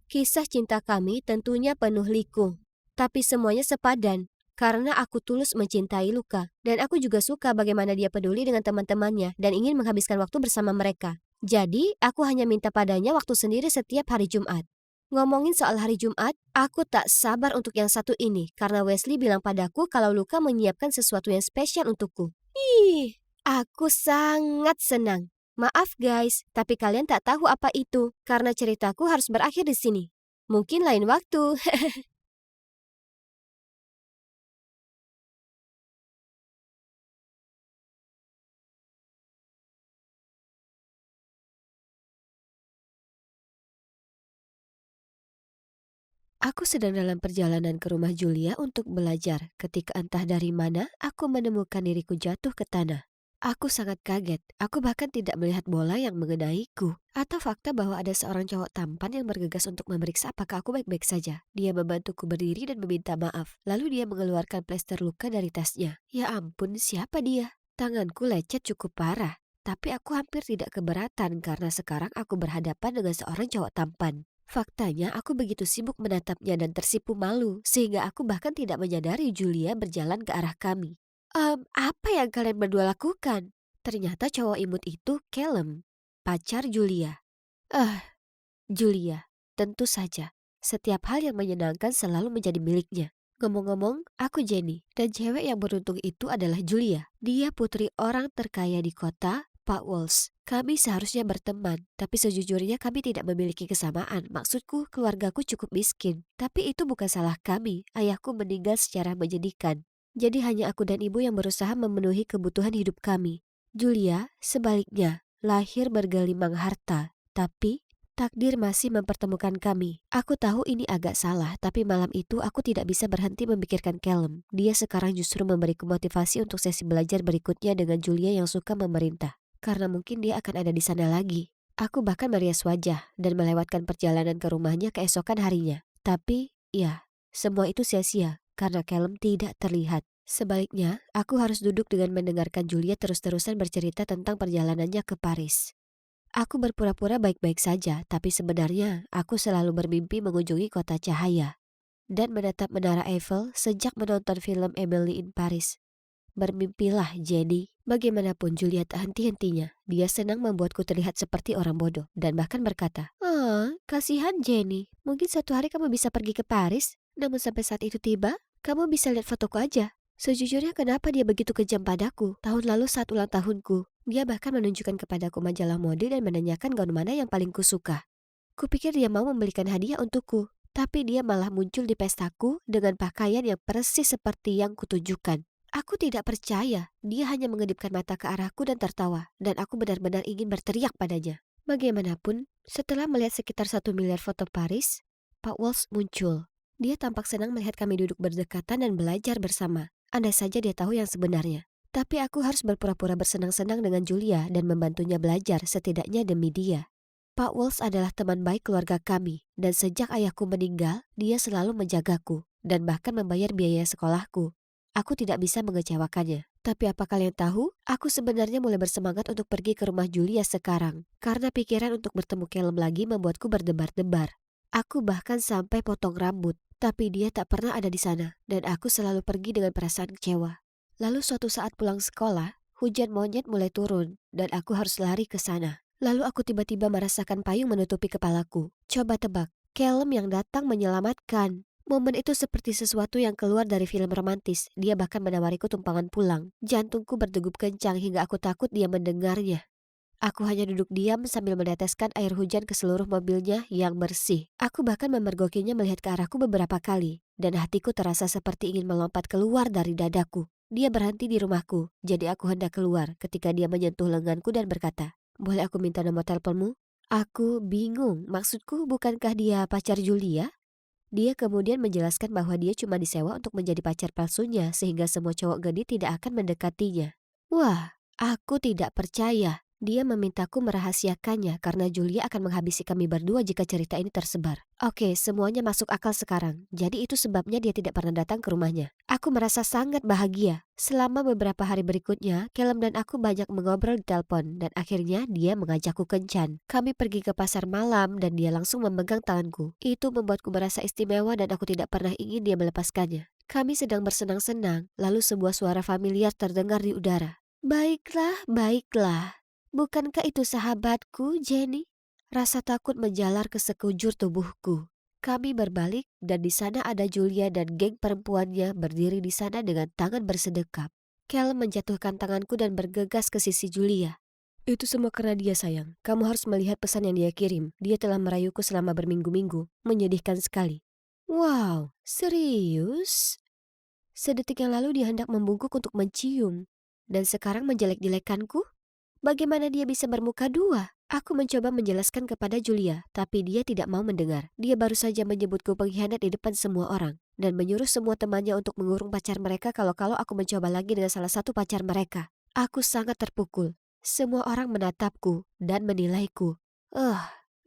Kisah cinta kami tentunya penuh liku. Tapi semuanya sepadan. Karena aku tulus mencintai Luka. Dan aku juga suka bagaimana dia peduli dengan teman-temannya dan ingin menghabiskan waktu bersama mereka. Jadi, aku hanya minta padanya waktu sendiri setiap hari Jumat. Ngomongin soal hari Jumat, aku tak sabar untuk yang satu ini. Karena Wesley bilang padaku kalau Luka menyiapkan sesuatu yang spesial untukku. Ih, aku sangat senang. Maaf guys, tapi kalian tak tahu apa itu. Karena ceritaku harus berakhir di sini. Mungkin lain waktu. Aku sedang dalam perjalanan ke rumah Julia untuk belajar ketika entah dari mana aku menemukan diriku jatuh ke tanah. Aku sangat kaget, aku bahkan tidak melihat bola yang mengenaiku. Atau fakta bahwa ada seorang cowok tampan yang bergegas untuk memeriksa apakah aku baik-baik saja. Dia membantuku berdiri dan meminta maaf. Lalu dia mengeluarkan plester luka dari tasnya. Ya ampun, siapa dia? Tanganku lecet cukup parah. Tapi aku hampir tidak keberatan karena sekarang aku berhadapan dengan seorang cowok tampan. Faktanya aku begitu sibuk menatapnya dan tersipu malu sehingga aku bahkan tidak menyadari Julia berjalan ke arah kami. Apa yang kalian berdua lakukan? Ternyata cowok imut itu Callum, pacar Julia. Julia, tentu saja. Setiap hal yang menyenangkan selalu menjadi miliknya. Ngomong-ngomong, aku Jenny, dan cewek yang beruntung itu adalah Julia. Dia putri orang terkaya di kota, Pak Walsh. Kami seharusnya berteman, tapi sejujurnya kami tidak memiliki kesamaan. Maksudku, keluargaku cukup miskin. Tapi itu bukan salah kami. Ayahku meninggal secara menyedihkan. Jadi hanya aku dan ibu yang berusaha memenuhi kebutuhan hidup kami. Julia, sebaliknya, lahir bergelimang harta. Tapi takdir masih mempertemukan kami. Aku tahu ini agak salah, tapi malam itu aku tidak bisa berhenti memikirkan Callum. Dia sekarang justru memberiku motivasi untuk sesi belajar berikutnya dengan Julia yang suka memerintah. Karena mungkin dia akan ada di sana lagi. Aku bahkan merias wajah dan melewatkan perjalanan ke rumahnya keesokan harinya. Tapi, ya, semua itu sia-sia karena Callum tidak terlihat. Sebaliknya, aku harus duduk dengan mendengarkan Julia terus-terusan bercerita tentang perjalanannya ke Paris. Aku berpura-pura baik-baik saja, tapi sebenarnya aku selalu bermimpi mengunjungi kota cahaya dan menatap menara Eiffel sejak menonton film Emily in Paris. Bermimpilah, Jenny. Bagaimanapun Julia tak henti-hentinya. Dia senang membuatku terlihat seperti orang bodoh dan bahkan berkata, kasihan Jenny. Mungkin suatu hari kamu bisa pergi ke Paris. Namun sampai saat itu tiba, kamu bisa lihat fotoku aja. Sejujurnya kenapa dia begitu kejam padaku? Tahun lalu saat ulang tahunku, dia bahkan menunjukkan kepadaku majalah mode dan menanyakan gaun mana yang paling kusuka. Kupikir dia mau membelikan hadiah untukku, tapi dia malah muncul di pestaku dengan pakaian yang persis seperti yang kutunjukkan. Aku tidak percaya, dia hanya mengedipkan mata ke arahku dan tertawa, dan aku benar-benar ingin berteriak padanya. Bagaimanapun, setelah melihat sekitar 1 miliar foto Paris, Pak Walsh muncul. Dia tampak senang melihat kami duduk berdekatan dan belajar bersama. Andai saja dia tahu yang sebenarnya. Tapi aku harus berpura-pura bersenang-senang dengan Julia dan membantunya belajar setidaknya demi dia. Pak Walsh adalah teman baik keluarga kami, dan sejak ayahku meninggal, dia selalu menjagaku dan bahkan membayar biaya sekolahku. Aku tidak bisa mengecewakannya. Tapi apa kalian tahu? Aku sebenarnya mulai bersemangat untuk pergi ke rumah Julia sekarang. Karena pikiran untuk bertemu Callum lagi membuatku berdebar-debar. Aku bahkan sampai potong rambut. Tapi dia tak pernah ada di sana. Dan aku selalu pergi dengan perasaan kecewa. Lalu suatu saat pulang sekolah, hujan monyet mulai turun. Dan aku harus lari ke sana. Lalu aku tiba-tiba merasakan payung menutupi kepalaku. Coba tebak, Callum yang datang menyelamatkan. Momen itu seperti sesuatu yang keluar dari film romantis. Dia bahkan menawariku tumpangan pulang. Jantungku berdegup kencang hingga aku takut dia mendengarnya. Aku hanya duduk diam sambil meneteskan air hujan ke seluruh mobilnya yang bersih. Aku bahkan memergokinya melihat ke arahku beberapa kali. Dan hatiku terasa seperti ingin melompat keluar dari dadaku. Dia berhenti di rumahku, jadi aku hendak keluar ketika dia menyentuh lenganku dan berkata, "Boleh aku minta nomor teleponmu?" Aku bingung, maksudku bukankah dia pacar Julia? Dia kemudian menjelaskan bahwa dia cuma disewa untuk menjadi pacar palsunya sehingga semua cowok genit tidak akan mendekatinya. Wah, aku tidak percaya. Dia memintaku merahasiakannya karena Julia akan menghabisi kami berdua jika cerita ini tersebar. Oke, semuanya masuk akal sekarang. Jadi itu sebabnya dia tidak pernah datang ke rumahnya. Aku merasa sangat bahagia. Selama beberapa hari berikutnya, Callum dan aku banyak mengobrol di telepon dan akhirnya dia mengajakku kencan. Kami pergi ke pasar malam dan dia langsung memegang tanganku. Itu membuatku merasa istimewa dan aku tidak pernah ingin dia melepaskannya. Kami sedang bersenang-senang, lalu sebuah suara familiar terdengar di udara. Baiklah, baiklah. Bukankah itu sahabatku, Jenny? Rasa takut menjalar ke sekujur tubuhku. Kami berbalik dan di sana ada Julia dan geng perempuannya berdiri di sana dengan tangan bersedekap. Kel menjatuhkan tanganku dan bergegas ke sisi Julia. Itu semua karena dia, sayang. Kamu harus melihat pesan yang dia kirim. Dia telah merayuku selama berminggu-minggu. Menyedihkan sekali. Wow, serius? Sedetik yang lalu dia hendak membungkuk untuk mencium. Dan sekarang menjelek-jelekanku? Bagaimana dia bisa bermuka dua? Aku mencoba menjelaskan kepada Julia, tapi dia tidak mau mendengar. Dia baru saja menyebutku pengkhianat di depan semua orang dan menyuruh semua temannya untuk mengurung pacar mereka kalau aku mencoba lagi dengan salah satu pacar mereka. Aku sangat terpukul. Semua orang menatapku dan menilaiku.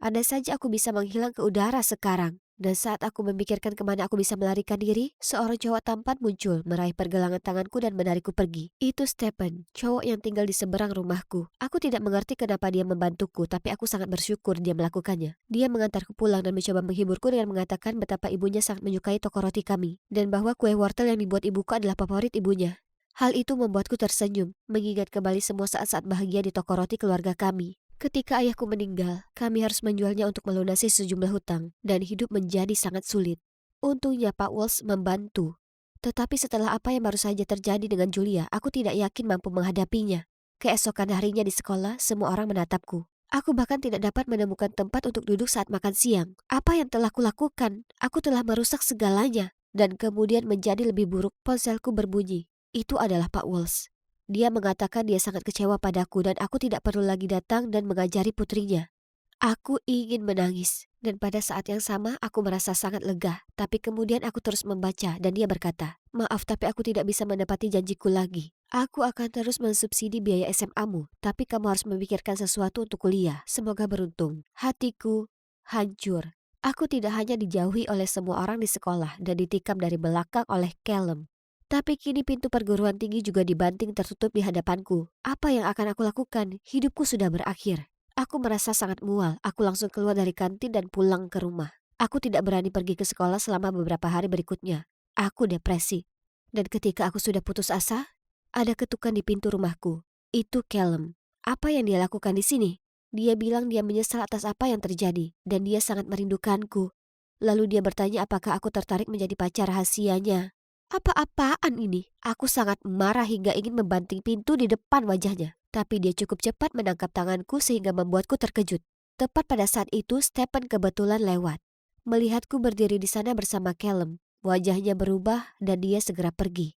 Ada saja aku bisa menghilang ke udara sekarang. Dan saat aku memikirkan kemana aku bisa melarikan diri, seorang cowok tampan muncul, meraih pergelangan tanganku dan menarikku pergi. Itu Stephen, cowok yang tinggal di seberang rumahku. Aku tidak mengerti kenapa dia membantuku, tapi aku sangat bersyukur dia melakukannya. Dia mengantarku pulang dan mencoba menghiburku dengan mengatakan betapa ibunya sangat menyukai toko roti kami, dan bahwa kue wortel yang dibuat ibuku adalah favorit ibunya. Hal itu membuatku tersenyum, mengingat kembali semua saat-saat bahagia di toko roti keluarga kami. Ketika ayahku meninggal, kami harus menjualnya untuk melunasi sejumlah hutang dan hidup menjadi sangat sulit. Untungnya Pak Walsh membantu. Tetapi setelah apa yang baru saja terjadi dengan Julia, aku tidak yakin mampu menghadapinya. Keesokan harinya di sekolah, semua orang menatapku. Aku bahkan tidak dapat menemukan tempat untuk duduk saat makan siang. Apa yang telah kulakukan? Aku telah merusak segalanya. Dan kemudian menjadi lebih buruk, ponselku berbunyi. Itu adalah Pak Walsh. Dia mengatakan dia sangat kecewa padaku dan aku tidak perlu lagi datang dan mengajari putrinya. Aku ingin menangis dan pada saat yang sama aku merasa sangat lega. Tapi kemudian aku terus membaca dan dia berkata, "Maaf tapi aku tidak bisa menepati janjiku lagi. Aku akan terus mensubsidi biaya SMA-mu, tapi kamu harus memikirkan sesuatu untuk kuliah. Semoga beruntung." Hatiku hancur. Aku tidak hanya dijauhi oleh semua orang di sekolah dan ditikam dari belakang oleh Callum. Tapi kini pintu perguruan tinggi juga dibanting tertutup di hadapanku. Apa yang akan aku lakukan? Hidupku sudah berakhir. Aku merasa sangat mual. Aku langsung keluar dari kantin dan pulang ke rumah. Aku tidak berani pergi ke sekolah selama beberapa hari berikutnya. Aku depresi. Dan ketika aku sudah putus asa, ada ketukan di pintu rumahku. Itu Callum. Apa yang dia lakukan di sini? Dia bilang dia menyesal atas apa yang terjadi dan dia sangat merindukanku. Lalu dia bertanya apakah aku tertarik menjadi pacar rahasianya. Apa-apaan ini? Aku sangat marah hingga ingin membanting pintu di depan wajahnya. Tapi dia cukup cepat menangkap tanganku sehingga membuatku terkejut. Tepat pada saat itu, Stephen kebetulan lewat. Melihatku berdiri di sana bersama Callum, wajahnya berubah dan dia segera pergi.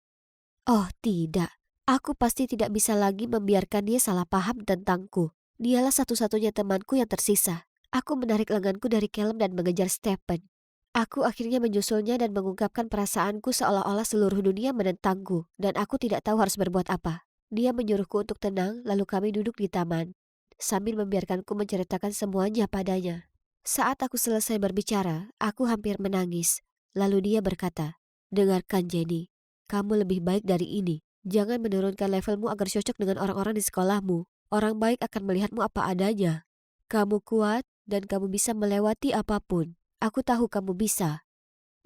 Oh tidak, aku pasti tidak bisa lagi membiarkan dia salah paham tentangku. Dialah satu-satunya temanku yang tersisa. Aku menarik lenganku dari Callum dan mengejar Stephen. Aku akhirnya menyusulnya dan mengungkapkan perasaanku seolah-olah seluruh dunia menentangku dan aku tidak tahu harus berbuat apa. Dia menyuruhku untuk tenang lalu kami duduk di taman sambil membiarkanku menceritakan semuanya padanya. Saat aku selesai berbicara, aku hampir menangis. Lalu dia berkata, "Dengarkan Jenny, kamu lebih baik dari ini. Jangan menurunkan levelmu agar cocok dengan orang-orang di sekolahmu. Orang baik akan melihatmu apa adanya. Kamu kuat dan kamu bisa melewati apapun. Aku tahu kamu bisa."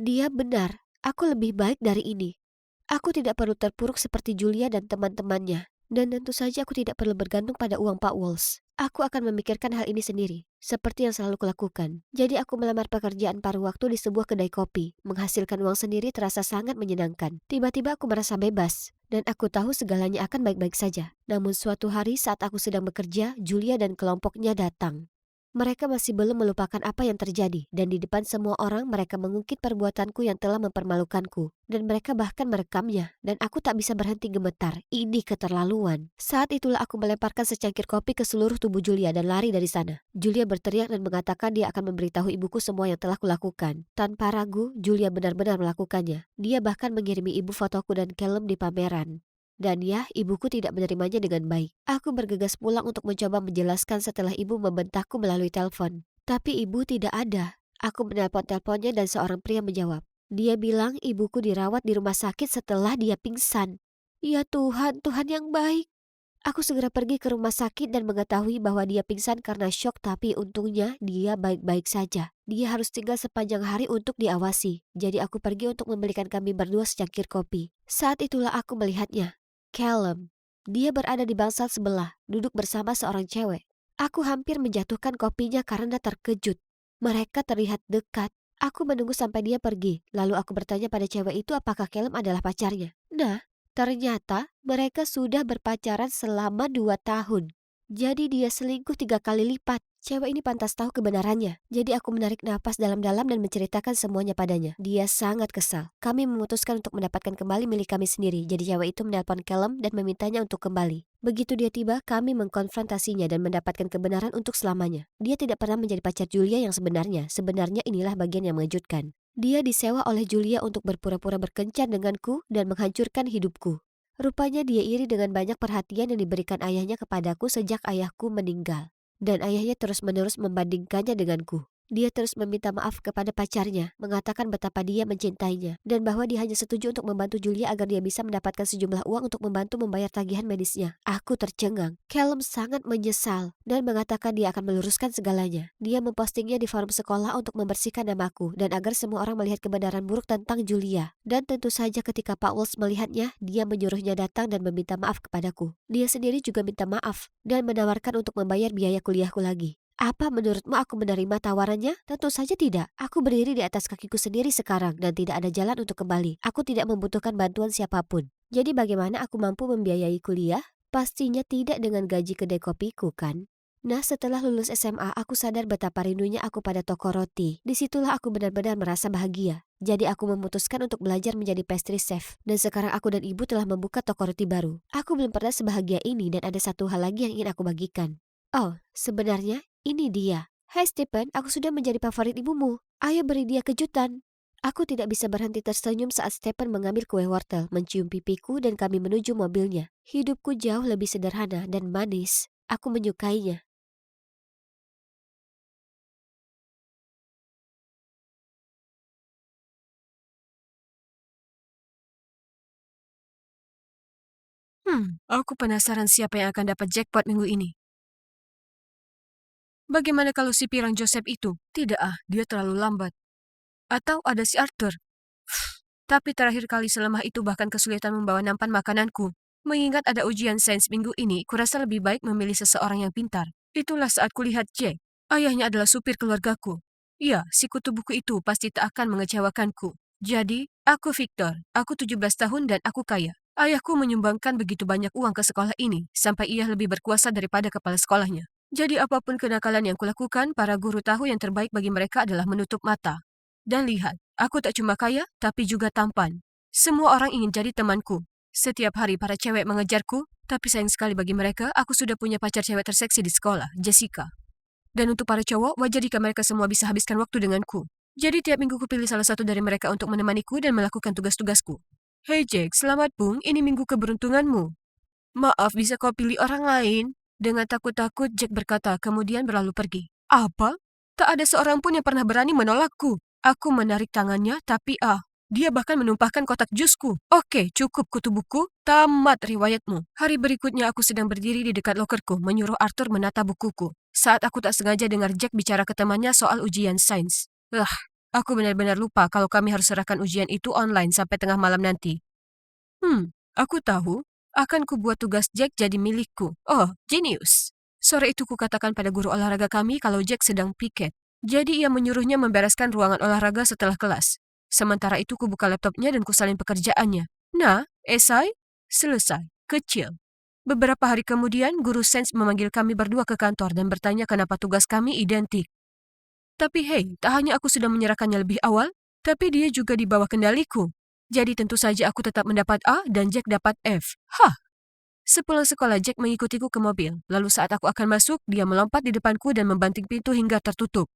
Dia benar, aku lebih baik dari ini. Aku tidak perlu terpuruk seperti Julia dan teman-temannya. Dan tentu saja aku tidak perlu bergantung pada uang Pak Walsh. Aku akan memikirkan hal ini sendiri, seperti yang selalu kulakukan. Jadi aku melamar pekerjaan paruh waktu di sebuah kedai kopi. Menghasilkan uang sendiri terasa sangat menyenangkan. Tiba-tiba aku merasa bebas. Dan aku tahu segalanya akan baik-baik saja. Namun suatu hari saat aku sedang bekerja, Julia dan kelompoknya datang. Mereka masih belum melupakan apa yang terjadi, dan di depan semua orang mereka mengungkit perbuatanku yang telah mempermalukanku. Dan mereka bahkan merekamnya, dan aku tak bisa berhenti gemetar. Ini keterlaluan. Saat itulah aku melemparkan secangkir kopi ke seluruh tubuh Julia dan lari dari sana. Julia berteriak dan mengatakan dia akan memberitahu ibuku semua yang telah kulakukan. Tanpa ragu, Julia benar-benar melakukannya. Dia bahkan mengirimi ibu fotoku dan Callum di pameran. Dan ya, ibuku tidak menerimanya dengan baik. Aku bergegas pulang untuk mencoba menjelaskan setelah ibu membentakku melalui telepon. Tapi ibu tidak ada. Aku menelpon-teleponnya dan seorang pria menjawab. Dia bilang ibuku dirawat di rumah sakit setelah dia pingsan. Ya Tuhan, Tuhan yang baik. Aku segera pergi ke rumah sakit dan mengetahui bahwa dia pingsan karena syok, tapi untungnya dia baik-baik saja. Dia harus tinggal sepanjang hari untuk diawasi. Jadi aku pergi untuk membelikan kami berdua secangkir kopi. Saat itulah aku melihatnya. Callum. Dia berada di bangsal sebelah, duduk bersama seorang cewek. Aku hampir menjatuhkan kopinya karena terkejut. Mereka terlihat dekat. Aku menunggu sampai dia pergi, lalu aku bertanya pada cewek itu apakah Callum adalah pacarnya. Nah, ternyata mereka sudah berpacaran selama 2 tahun. Jadi dia selingkuh 3 kali lipat. Cewek ini pantas tahu kebenarannya. Jadi aku menarik napas dalam-dalam dan menceritakan semuanya padanya. Dia sangat kesal. Kami memutuskan untuk mendapatkan kembali milik kami sendiri. Jadi cewek itu menelpon Callum dan memintanya untuk kembali. Begitu dia tiba, kami mengkonfrontasinya dan mendapatkan kebenaran untuk selamanya. Dia tidak pernah menjadi pacar Julia yang sebenarnya. Sebenarnya inilah bagian yang mengejutkan. Dia disewa oleh Julia untuk berpura-pura berkencan denganku dan menghancurkan hidupku. Rupanya dia iri dengan banyak perhatian yang diberikan ayahnya kepadaku sejak ayahku meninggal. Dan ayahnya terus-menerus membandingkannya denganku. Dia terus meminta maaf kepada pacarnya, mengatakan betapa dia mencintainya, dan bahwa dia hanya setuju untuk membantu Julia agar dia bisa mendapatkan sejumlah uang untuk membantu membayar tagihan medisnya. Aku tercengang. Callum sangat menyesal dan mengatakan dia akan meluruskan segalanya. Dia mempostingnya di forum sekolah untuk membersihkan namaku dan agar semua orang melihat kebenaran buruk tentang Julia. Dan tentu saja ketika Pak Wells melihatnya, dia menyuruhnya datang dan meminta maaf kepadaku. Dia sendiri juga minta maaf dan menawarkan untuk membayar biaya kuliahku lagi. Apa menurutmu aku menerima tawarannya? Tentu saja tidak. Aku berdiri di atas kakiku sendiri sekarang dan tidak ada jalan untuk kembali. Aku tidak membutuhkan bantuan siapapun. Jadi bagaimana aku mampu membiayai kuliah? Pastinya tidak dengan gaji kedai kopiku, kan? Nah, setelah lulus SMA, aku sadar betapa rindunya aku pada toko roti. Disitulah aku benar-benar merasa bahagia. Jadi aku memutuskan untuk belajar menjadi pastry chef. Dan sekarang aku dan ibu telah membuka toko roti baru. Aku belum pernah sebahagia ini dan ada satu hal lagi yang ingin aku bagikan. Oh, sebenarnya ini dia. Hai Stephen, aku sudah menjadi favorit ibumu. Ayo beri dia kejutan. Aku tidak bisa berhenti tersenyum saat Stephen mengambil kue wortel, mencium pipiku dan kami menuju mobilnya. Hidupku jauh lebih sederhana dan manis. Aku menyukainya. Aku penasaran siapa yang akan dapat jackpot minggu ini. Bagaimana kalau si pirang Joseph itu? Tidak dia terlalu lambat. Atau ada si Arthur. Tapi terakhir kali selemah itu bahkan kesulitan membawa nampan makananku. Mengingat ada ujian sains minggu ini, kurasa lebih baik memilih seseorang yang pintar. Itulah saat kulihat Jack. Ayahnya adalah supir keluargaku. Ya, si kutu buku itu pasti tak akan mengecewakanku. Jadi, aku Victor. Aku 17 tahun dan aku kaya. Ayahku menyumbangkan begitu banyak uang ke sekolah ini, sampai ia lebih berkuasa daripada kepala sekolahnya. Jadi apapun kenakalan yang kulakukan, para guru tahu yang terbaik bagi mereka adalah menutup mata. Dan lihat, aku tak cuma kaya, tapi juga tampan. Semua orang ingin jadi temanku. Setiap hari para cewek mengejarku, tapi sayang sekali bagi mereka, aku sudah punya pacar cewek terseksi di sekolah, Jessica. Dan untuk para cowok, wajar jika mereka semua bisa habiskan waktu denganku. Jadi tiap minggu kupilih salah satu dari mereka untuk menemaniku dan melakukan tugas-tugasku. Hei Jack, selamat Bung, ini minggu keberuntunganmu. Maaf, bisa kau pilih orang lain? Dengan takut-takut, Jack berkata, kemudian berlalu pergi. Apa? Tak ada seorang pun yang pernah berani menolakku. Aku menarik tangannya, tapi dia bahkan menumpahkan kotak jusku. Oke, cukup kutu buku, tamat riwayatmu. Hari berikutnya aku sedang berdiri di dekat lokerku, menyuruh Arthur menata bukuku. Saat aku tak sengaja dengar Jack bicara ke temannya soal ujian sains. Aku benar-benar lupa kalau kami harus serahkan ujian itu online sampai tengah malam nanti. Aku tahu. Akan kubuat tugas Jack jadi milikku. Oh, jenius. Sore itu kukatakan pada guru olahraga kami kalau Jack sedang piket. Jadi ia menyuruhnya membereskan ruangan olahraga setelah kelas. Sementara itu kubuka laptopnya dan kusalin pekerjaannya. Nah, esai? Selesai. Kecil. Beberapa hari kemudian, Guru Sains memanggil kami berdua ke kantor dan bertanya kenapa tugas kami identik. Tapi hei, tak hanya aku sudah menyerahkannya lebih awal, tapi dia juga di bawah kendaliku. Jadi tentu saja aku tetap mendapat A dan Jack dapat F. Hah! Sepulang sekolah, Jack mengikutiku ke mobil. Lalu saat aku akan masuk, dia melompat di depanku dan membanting pintu hingga tertutup.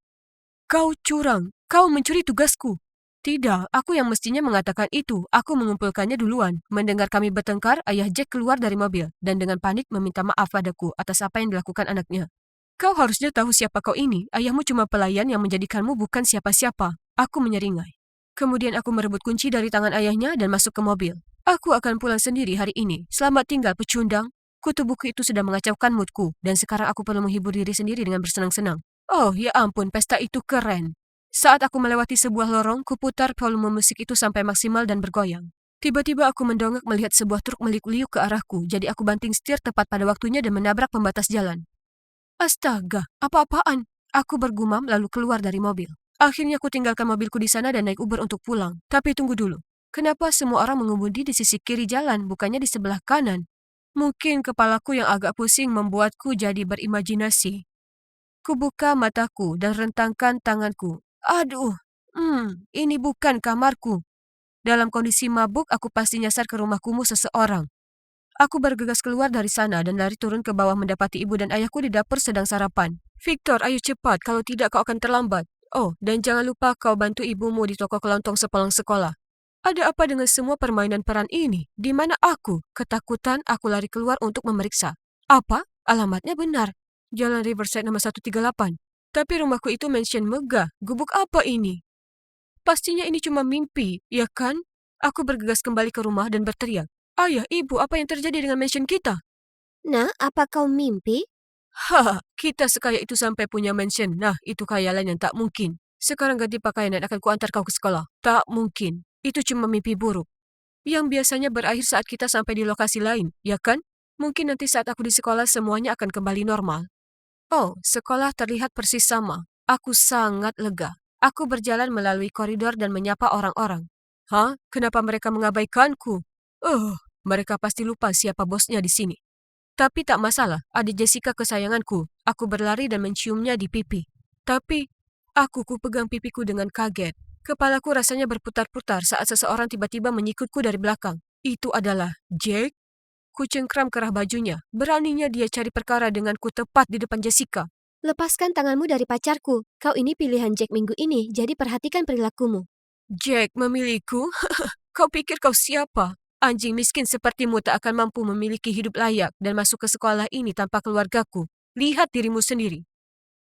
Kau curang, kau mencuri tugasku. Tidak, aku yang mestinya mengatakan itu. Aku mengumpulkannya duluan. Mendengar kami bertengkar, ayah Jack keluar dari mobil dan dengan panik meminta maaf padaku atas apa yang dilakukan anaknya. Kau harusnya tahu siapa kau ini. Ayahmu cuma pelayan yang menjadikanmu bukan siapa-siapa. Aku menyeringai. Kemudian aku merebut kunci dari tangan ayahnya dan masuk ke mobil. Aku akan pulang sendiri hari ini. Selamat tinggal, pecundang. Kutu buku itu sudah mengacaukan moodku dan sekarang aku perlu menghibur diri sendiri dengan bersenang-senang. Oh, ya ampun, pesta itu keren. Saat aku melewati sebuah lorong, kuputar volume musik itu sampai maksimal dan bergoyang. Tiba-tiba aku mendongak melihat sebuah truk meliuk-liuk ke arahku, jadi aku banting setir tepat pada waktunya dan menabrak pembatas jalan. Astaga, apa-apaan? Aku bergumam lalu keluar dari mobil. Akhirnya aku tinggalkan mobilku di sana dan naik Uber untuk pulang. Tapi tunggu dulu. Kenapa semua orang mengemudi di sisi kiri jalan, bukannya di sebelah kanan? Mungkin kepalaku yang agak pusing membuatku jadi berimajinasi. Kubuka mataku dan rentangkan tanganku. Aduh, ini bukan kamarku. Dalam kondisi mabuk, aku pasti nyasar ke rumah kumuh seseorang. Aku bergegas keluar dari sana dan lari turun ke bawah mendapati ibu dan ayahku di dapur sedang sarapan. Victor, ayo cepat, kalau tidak kau akan terlambat. Oh, dan jangan lupa kau bantu ibumu di toko kelontong sepulang sekolah. Ada apa dengan semua permainan peran ini? Di mana aku? Ketakutan, aku lari keluar untuk memeriksa. Apa? Alamatnya benar. Jalan Riverside nomor 138. Tapi rumahku itu mansion megah. Gubuk apa ini? Pastinya ini cuma mimpi, ya kan? Aku bergegas kembali ke rumah dan berteriak. Ayah, ibu, apa yang terjadi dengan mansion kita? Nah, apa kau mimpi? Haha, kita sekaya itu sampai punya mansion. Nah, itu khayalan yang tak mungkin. Sekarang ganti pakaian dan akan kuantar kau ke sekolah. Tak mungkin. Itu cuma mimpi buruk. Yang biasanya berakhir saat kita sampai di lokasi lain, ya kan? Mungkin nanti saat aku di sekolah semuanya akan kembali normal. Oh, sekolah terlihat persis sama. Aku sangat lega. Aku berjalan melalui koridor dan menyapa orang-orang. Hah? Kenapa mereka mengabaikanku? Mereka pasti lupa siapa bosnya di sini. Tapi tak masalah, adik Jessica kesayanganku. Aku berlari dan menciumnya di pipi. Tapi, ku pegang pipiku dengan kaget. Kepalaku rasanya berputar-putar saat seseorang tiba-tiba menyikutku dari belakang. Itu adalah Jack. Ku cengkram kerah bajunya. Beraninya dia cari perkara denganku tepat di depan Jessica. Lepaskan tanganmu dari pacarku. Kau ini pilihan Jack minggu ini, jadi perhatikan perilakumu. Jack memilihku? Kau pikir kau siapa? Anjing miskin sepertimu tak akan mampu memiliki hidup layak dan masuk ke sekolah ini tanpa keluargaku. Lihat dirimu sendiri.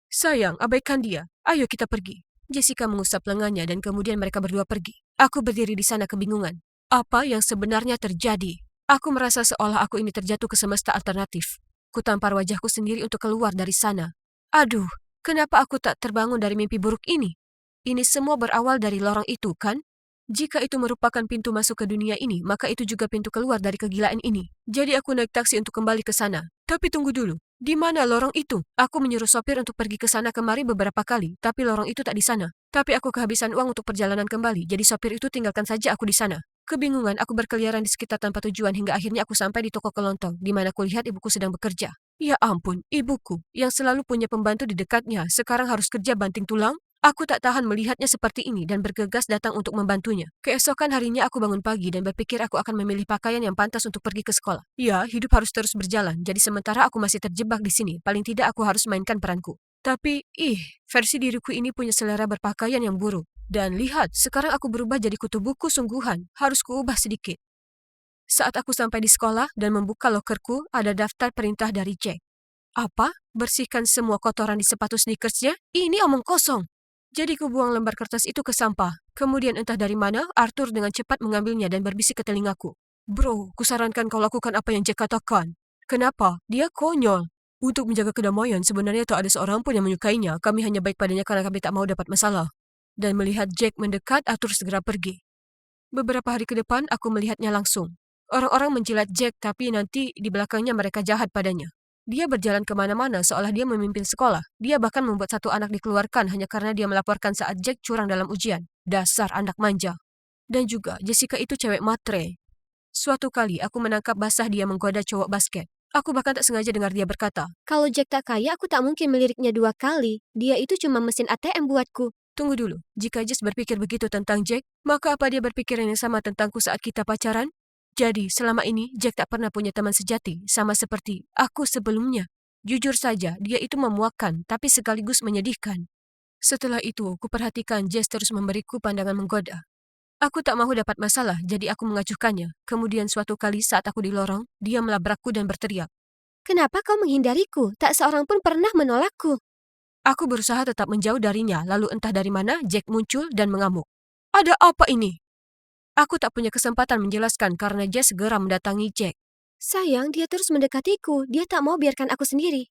Sayang, abaikan dia. Ayo kita pergi. Jessica mengusap lengannya dan kemudian mereka berdua pergi. Aku berdiri di sana kebingungan. Apa yang sebenarnya terjadi? Aku merasa seolah aku ini terjatuh ke semesta alternatif. Kutampar wajahku sendiri untuk keluar dari sana. Aduh, kenapa aku tak terbangun dari mimpi buruk ini? Ini semua berawal dari lorong itu, kan? Jika itu merupakan pintu masuk ke dunia ini, maka itu juga pintu keluar dari kegilaan ini. Jadi aku naik taksi untuk kembali ke sana. Tapi tunggu dulu, di mana lorong itu? Aku menyuruh sopir untuk pergi ke sana kemari beberapa kali, tapi lorong itu tak di sana. Tapi aku kehabisan uang untuk perjalanan kembali, jadi sopir itu tinggalkan saja aku di sana. Kebingungan, aku berkeliaran di sekitar tanpa tujuan hingga akhirnya aku sampai di toko kelontong, di mana kulihat ibuku sedang bekerja. Ya ampun, ibuku, yang selalu punya pembantu di dekatnya, sekarang harus kerja banting tulang? Aku tak tahan melihatnya seperti ini dan bergegas datang untuk membantunya. Keesokan harinya aku bangun pagi dan berpikir aku akan memilih pakaian yang pantas untuk pergi ke sekolah. Ya, hidup harus terus berjalan, jadi sementara aku masih terjebak di sini, paling tidak aku harus mainkan peranku. Tapi, versi diriku ini punya selera berpakaian yang buruk. Dan lihat, sekarang aku berubah jadi kutu buku sungguhan. Harus kuubah sedikit. Saat aku sampai di sekolah dan membuka lokerku, ada daftar perintah dari Jack. Apa? Bersihkan semua kotoran di sepatu sneakersnya? Ini omong kosong. Jadi ku buang lembar kertas itu ke sampah. Kemudian entah dari mana, Arthur dengan cepat mengambilnya dan berbisik ke telingaku. Bro, kusarankan kau lakukan apa yang Jack katakan. Kenapa? Dia konyol. Untuk menjaga kedamaian, sebenarnya tak ada seorang pun yang menyukainya. Kami hanya baik padanya karena kami tak mau dapat masalah. Dan melihat Jack mendekat, Arthur segera pergi. Beberapa hari ke depan, aku melihatnya langsung. Orang-orang menjilat Jack, tapi nanti di belakangnya mereka jahat padanya. Dia berjalan kemana-mana seolah dia memimpin sekolah. Dia bahkan membuat satu anak dikeluarkan hanya karena dia melaporkan saat Jack curang dalam ujian. Dasar anak manja. Dan juga, Jessica itu cewek matre. Suatu kali, aku menangkap basah dia menggoda cowok basket. Aku bahkan tak sengaja dengar dia berkata, Kalau Jack tak kaya, aku tak mungkin meliriknya 2 kali. Dia itu cuma mesin ATM buatku. tunggu dulu, jika Jess berpikir begitu tentang Jack, maka apa dia berpikiran yang sama tentangku saat kita pacaran? Jadi, selama ini Jack tak pernah punya teman sejati, sama seperti aku sebelumnya. Jujur saja, dia itu memuakkan, tapi sekaligus menyedihkan. Setelah itu, kuperhatikan Jess terus memberiku pandangan menggoda. Aku tak mahu dapat masalah, jadi aku mengacuhkannya. Kemudian suatu kali saat aku di lorong, dia melabrakku dan berteriak. Kenapa kau menghindariku? Tak seorang pun pernah menolakku. Aku berusaha tetap menjauh darinya, lalu entah dari mana Jack muncul dan mengamuk. Ada apa ini? Aku tak punya kesempatan menjelaskan karena Jess segera mendatangi Jack. Sayang, dia terus mendekatiku. Dia tak mau biarkan aku sendiri.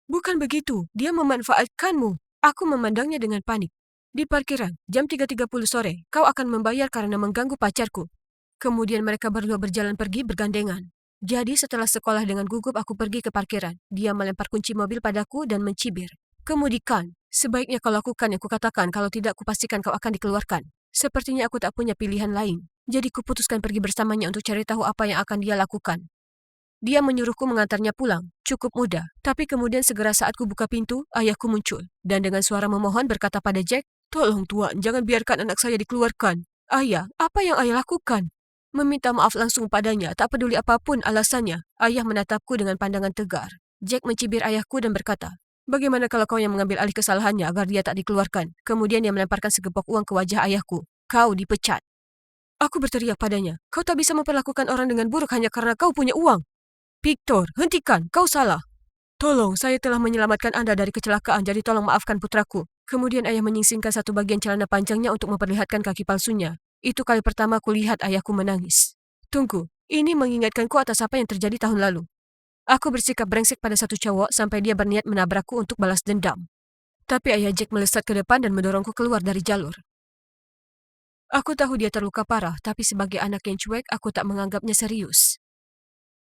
Bukan begitu, dia memanfaatkanmu. Aku memandangnya dengan panik. Di parkiran, jam 3.30 sore, kau akan membayar karena mengganggu pacarku. Kemudian mereka berdua berjalan pergi bergandengan. Jadi setelah sekolah dengan gugup aku pergi ke parkiran. Dia melempar kunci mobil padaku dan mencibir. Kemudikan, sebaiknya kau lakukan yang kukatakan, kalau tidak kupastikan kau akan dikeluarkan. Sepertinya aku tak punya pilihan lain. Jadi kuputuskan pergi bersamanya untuk cari tahu apa yang akan dia lakukan. Dia menyuruhku mengantarnya pulang. Cukup mudah. Tapi kemudian segera saat ku buka pintu, ayahku muncul. Dan dengan suara memohon berkata pada Jack, "Tolong Tuan, jangan biarkan anak saya dikeluarkan." "Ayah, apa yang ayah lakukan?" Meminta maaf langsung padanya, tak peduli apapun alasannya. Ayah menatapku dengan pandangan tegar. Jack mencibir ayahku dan berkata, "Bagaimana kalau kau yang mengambil alih kesalahannya agar dia tak dikeluarkan?" Kemudian dia melemparkan segepok uang ke wajah ayahku. "Kau dipecat." Aku berteriak padanya, "Kau tak bisa memperlakukan orang dengan buruk hanya karena kau punya uang. Victor, hentikan, kau salah. Tolong, saya telah menyelamatkan Anda dari kecelakaan, jadi tolong maafkan putraku." Kemudian ayah menyingsingkan satu bagian celana panjangnya untuk memperlihatkan kaki palsunya. Itu kali pertama kulihat ayahku menangis. Tunggu, ini mengingatkanku atas apa yang terjadi tahun lalu. Aku bersikap brengsek pada satu cowok sampai dia berniat menabrakku untuk balas dendam. Tapi ayah Jack melesat ke depan dan mendorongku keluar dari jalur. Aku tahu dia terluka parah, tapi sebagai anak yang cuek, aku tak menganggapnya serius.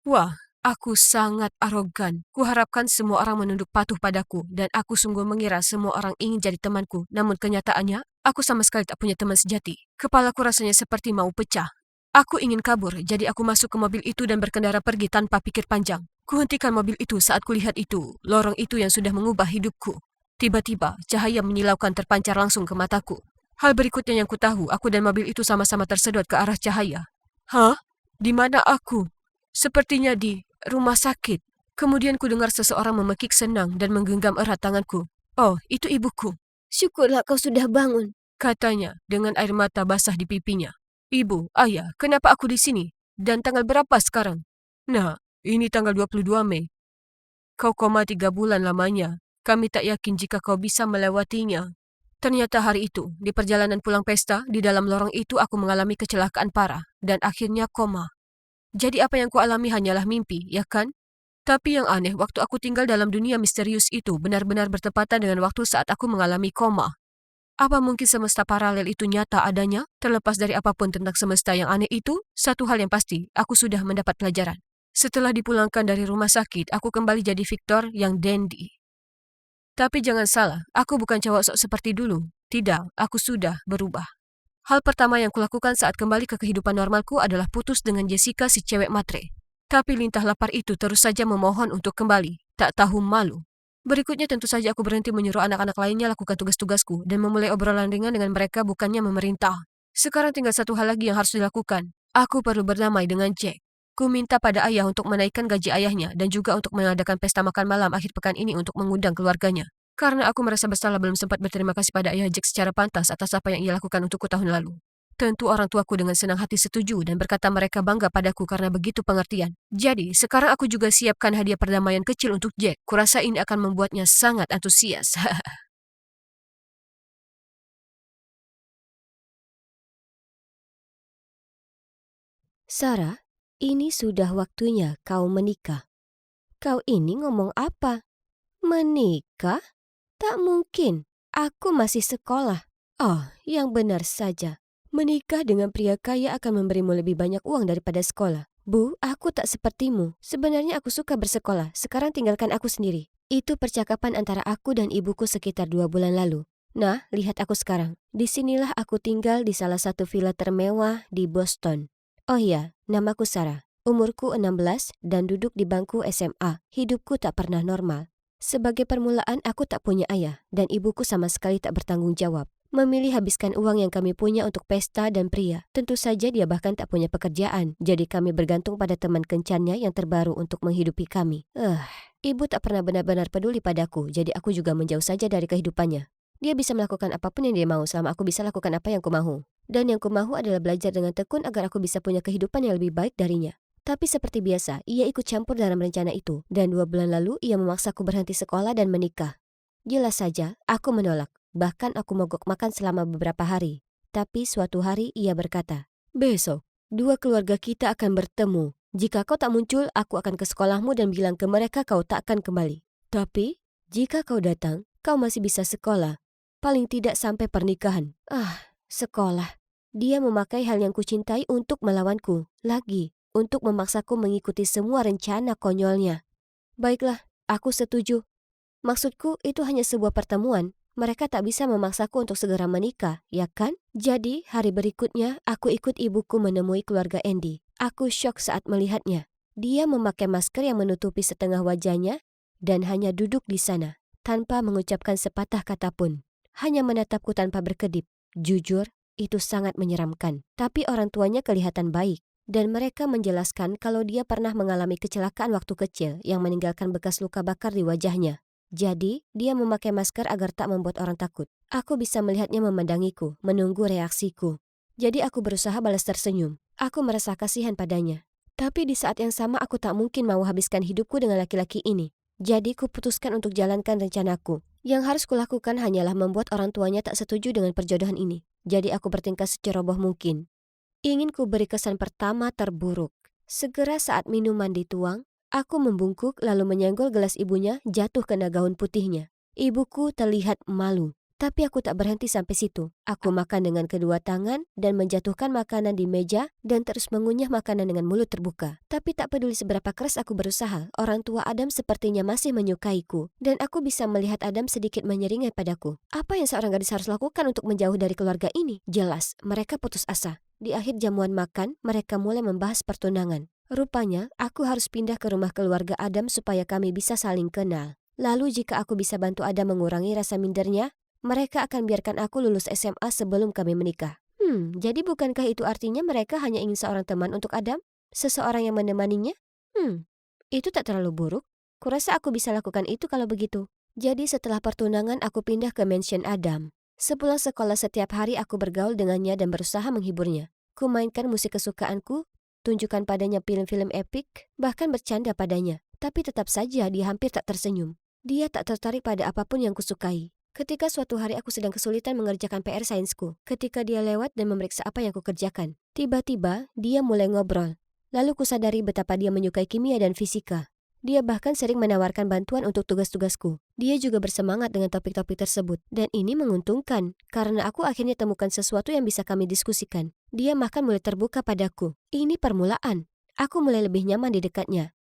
Wah, aku sangat arogan. Kuharapkan semua orang menunduk patuh padaku, dan aku sungguh mengira semua orang ingin jadi temanku. Namun kenyataannya, aku sama sekali tak punya teman sejati. Kepalaku rasanya seperti mau pecah. Aku ingin kabur, jadi aku masuk ke mobil itu dan berkendara pergi tanpa pikir panjang. Kuhentikan mobil itu saat kulihat itu, lorong itu yang sudah mengubah hidupku. Tiba-tiba, cahaya menyilaukan terpancar langsung ke mataku. Hal berikutnya yang kutahu, aku dan mobil itu sama-sama tersedot ke arah cahaya. Hah? Di mana aku? Sepertinya di rumah sakit. Kemudian ku dengar seseorang memekik senang dan menggenggam erat tanganku. "Oh, itu ibuku," Syukurlah kau sudah bangun. katanya dengan air mata basah di pipinya. "Ibu, ayah, kenapa aku di sini? Dan tanggal berapa sekarang?" "Nah, ini tanggal 22 Mei. Kau koma 3 bulan lamanya. Kami tak yakin jika kau bisa melewatinya." Ternyata hari itu, di perjalanan pulang pesta, di dalam lorong itu aku mengalami kecelakaan parah dan akhirnya koma. Jadi apa yang kualami hanyalah mimpi, ya kan? Tapi yang aneh, waktu aku tinggal dalam dunia misterius itu benar-benar bertepatan dengan waktu saat aku mengalami koma. Apa mungkin semesta paralel itu nyata adanya? Terlepas dari apapun tentang semesta yang aneh itu, satu hal yang pasti, aku sudah mendapat pelajaran. Setelah dipulangkan dari rumah sakit, aku kembali jadi Victor yang dandy. Tapi jangan salah, aku bukan cowok sok seperti dulu. Tidak, aku sudah berubah. Hal pertama yang kulakukan saat kembali ke kehidupan normalku adalah putus dengan Jessica si cewek matre. Tapi lintah lapar itu terus saja memohon untuk kembali, tak tahu malu. Berikutnya tentu saja aku berhenti menyuruh anak-anak lainnya lakukan tugas-tugasku dan memulai obrolan ringan dengan mereka bukannya memerintah. Sekarang tinggal satu hal lagi yang harus dilakukan. Aku perlu berdamai dengan Jack. Ku minta pada ayah untuk menaikkan gaji ayahnya dan juga untuk mengadakan pesta makan malam akhir pekan ini untuk mengundang keluarganya. Karena aku merasa bersalah belum sempat berterima kasih pada ayah Jack secara pantas atas apa yang ia lakukan untukku tahun lalu. Tentu orang tuaku dengan senang hati setuju dan berkata mereka bangga padaku karena begitu pengertian. Jadi, sekarang aku juga siapkan hadiah perdamaian kecil untuk Jack. Kurasa ini akan membuatnya sangat antusias. Sarah, ini sudah waktunya kau menikah. Kau ini ngomong apa? Menikah? Tak mungkin. Aku masih sekolah. Oh, yang benar saja. Menikah dengan pria kaya akan memberimu lebih banyak uang daripada sekolah. Bu, aku tak sepertimu. Sebenarnya aku suka bersekolah. Sekarang tinggalkan aku sendiri. Itu percakapan antara aku dan ibuku sekitar 2 bulan lalu. Nah, lihat aku sekarang. Disinilah aku tinggal di salah satu villa termewah di Boston. Oh iya, namaku Sarah. Umurku 16 dan duduk di bangku SMA. Hidupku tak pernah normal. Sebagai permulaan, aku tak punya ayah dan ibuku sama sekali tak bertanggung jawab. Memilih habiskan uang yang kami punya untuk pesta dan pria. Tentu saja dia bahkan tak punya pekerjaan, jadi kami bergantung pada teman kencannya yang terbaru untuk menghidupi kami. Ibu tak pernah benar-benar peduli padaku, jadi aku juga menjauh saja dari kehidupannya. Dia bisa melakukan apapun yang dia mau selama aku bisa lakukan apa yang kumahu. Dan yang kumahu adalah belajar dengan tekun agar aku bisa punya kehidupan yang lebih baik darinya. Tapi seperti biasa, ia ikut campur dalam rencana itu, dan 2 bulan lalu ia memaksaku berhenti sekolah dan menikah. Jelas saja, aku menolak. Bahkan aku mogok makan selama beberapa hari. Tapi suatu hari ia berkata, "Besok, 2 keluarga kita akan bertemu. Jika kau tak muncul, aku akan ke sekolahmu dan bilang ke mereka kau tak akan kembali. Tapi, jika kau datang, kau masih bisa sekolah. Paling tidak sampai pernikahan." Sekolah. Dia memakai hal yang kucintai untuk melawanku. Lagi, untuk memaksaku mengikuti semua rencana konyolnya. Baiklah, aku setuju. Maksudku, itu hanya sebuah pertemuan. Mereka tak bisa memaksaku untuk segera menikah, ya kan? Jadi, hari berikutnya, aku ikut ibuku menemui keluarga Andy. Aku syok saat melihatnya. Dia memakai masker yang menutupi setengah wajahnya dan hanya duduk di sana, tanpa mengucapkan sepatah kata pun. Hanya menatapku tanpa berkedip. Jujur, itu sangat menyeramkan. Tapi orang tuanya kelihatan baik. Dan mereka menjelaskan kalau dia pernah mengalami kecelakaan waktu kecil yang meninggalkan bekas luka bakar di wajahnya. Jadi, dia memakai masker agar tak membuat orang takut. Aku bisa melihatnya memandangiku, menunggu reaksiku. Jadi aku berusaha balas tersenyum. Aku merasa kasihan padanya. Tapi di saat yang sama aku tak mungkin mau habiskan hidupku dengan laki-laki ini. Jadi kuputuskan untuk jalankan rencanaku. Yang harus kulakukan hanyalah membuat orang tuanya tak setuju dengan perjodohan ini. Jadi aku bertingkah seceroboh mungkin. Ingin ku beri kesan pertama terburuk. Segera saat minuman dituang, aku membungkuk lalu menyenggol gelas ibunya jatuh kena gaun putihnya. Ibuku terlihat malu. Tapi aku tak berhenti sampai situ. Aku makan dengan kedua tangan dan menjatuhkan makanan di meja dan terus mengunyah makanan dengan mulut terbuka. Tapi tak peduli seberapa keras aku berusaha, orang tua Adam sepertinya masih menyukaiku. Dan aku bisa melihat Adam sedikit menyeringai padaku. Apa yang seorang gadis harus lakukan untuk menjauh dari keluarga ini? Jelas, mereka putus asa. Di akhir jamuan makan, mereka mulai membahas pertunangan. Rupanya, aku harus pindah ke rumah keluarga Adam supaya kami bisa saling kenal. Lalu jika aku bisa bantu Adam mengurangi rasa mindernya, mereka akan biarkan aku lulus SMA sebelum kami menikah. Jadi bukankah itu artinya mereka hanya ingin seorang teman untuk Adam? Seseorang yang menemaninya? Itu tak terlalu buruk. Kurasa aku bisa lakukan itu kalau begitu. Jadi setelah pertunangan aku pindah ke mansion Adam. Sepulang sekolah setiap hari aku bergaul dengannya dan berusaha menghiburnya. Ku mainkan musik kesukaanku, tunjukkan padanya film-film epik, bahkan bercanda padanya. Tapi tetap saja dia hampir tak tersenyum. Dia tak tertarik pada apapun yang kusukai. Ketika suatu hari aku sedang kesulitan mengerjakan PR sainsku, ketika dia lewat dan memeriksa apa yang kukerjakan, tiba-tiba dia mulai ngobrol. Lalu kusadari betapa dia menyukai kimia dan fisika. Dia bahkan sering menawarkan bantuan untuk tugas-tugasku. Dia juga bersemangat dengan topik-topik tersebut. Dan ini menguntungkan, karena aku akhirnya temukan sesuatu yang bisa kami diskusikan. Dia bahkan mulai terbuka padaku. Ini permulaan. Aku mulai lebih nyaman di dekatnya.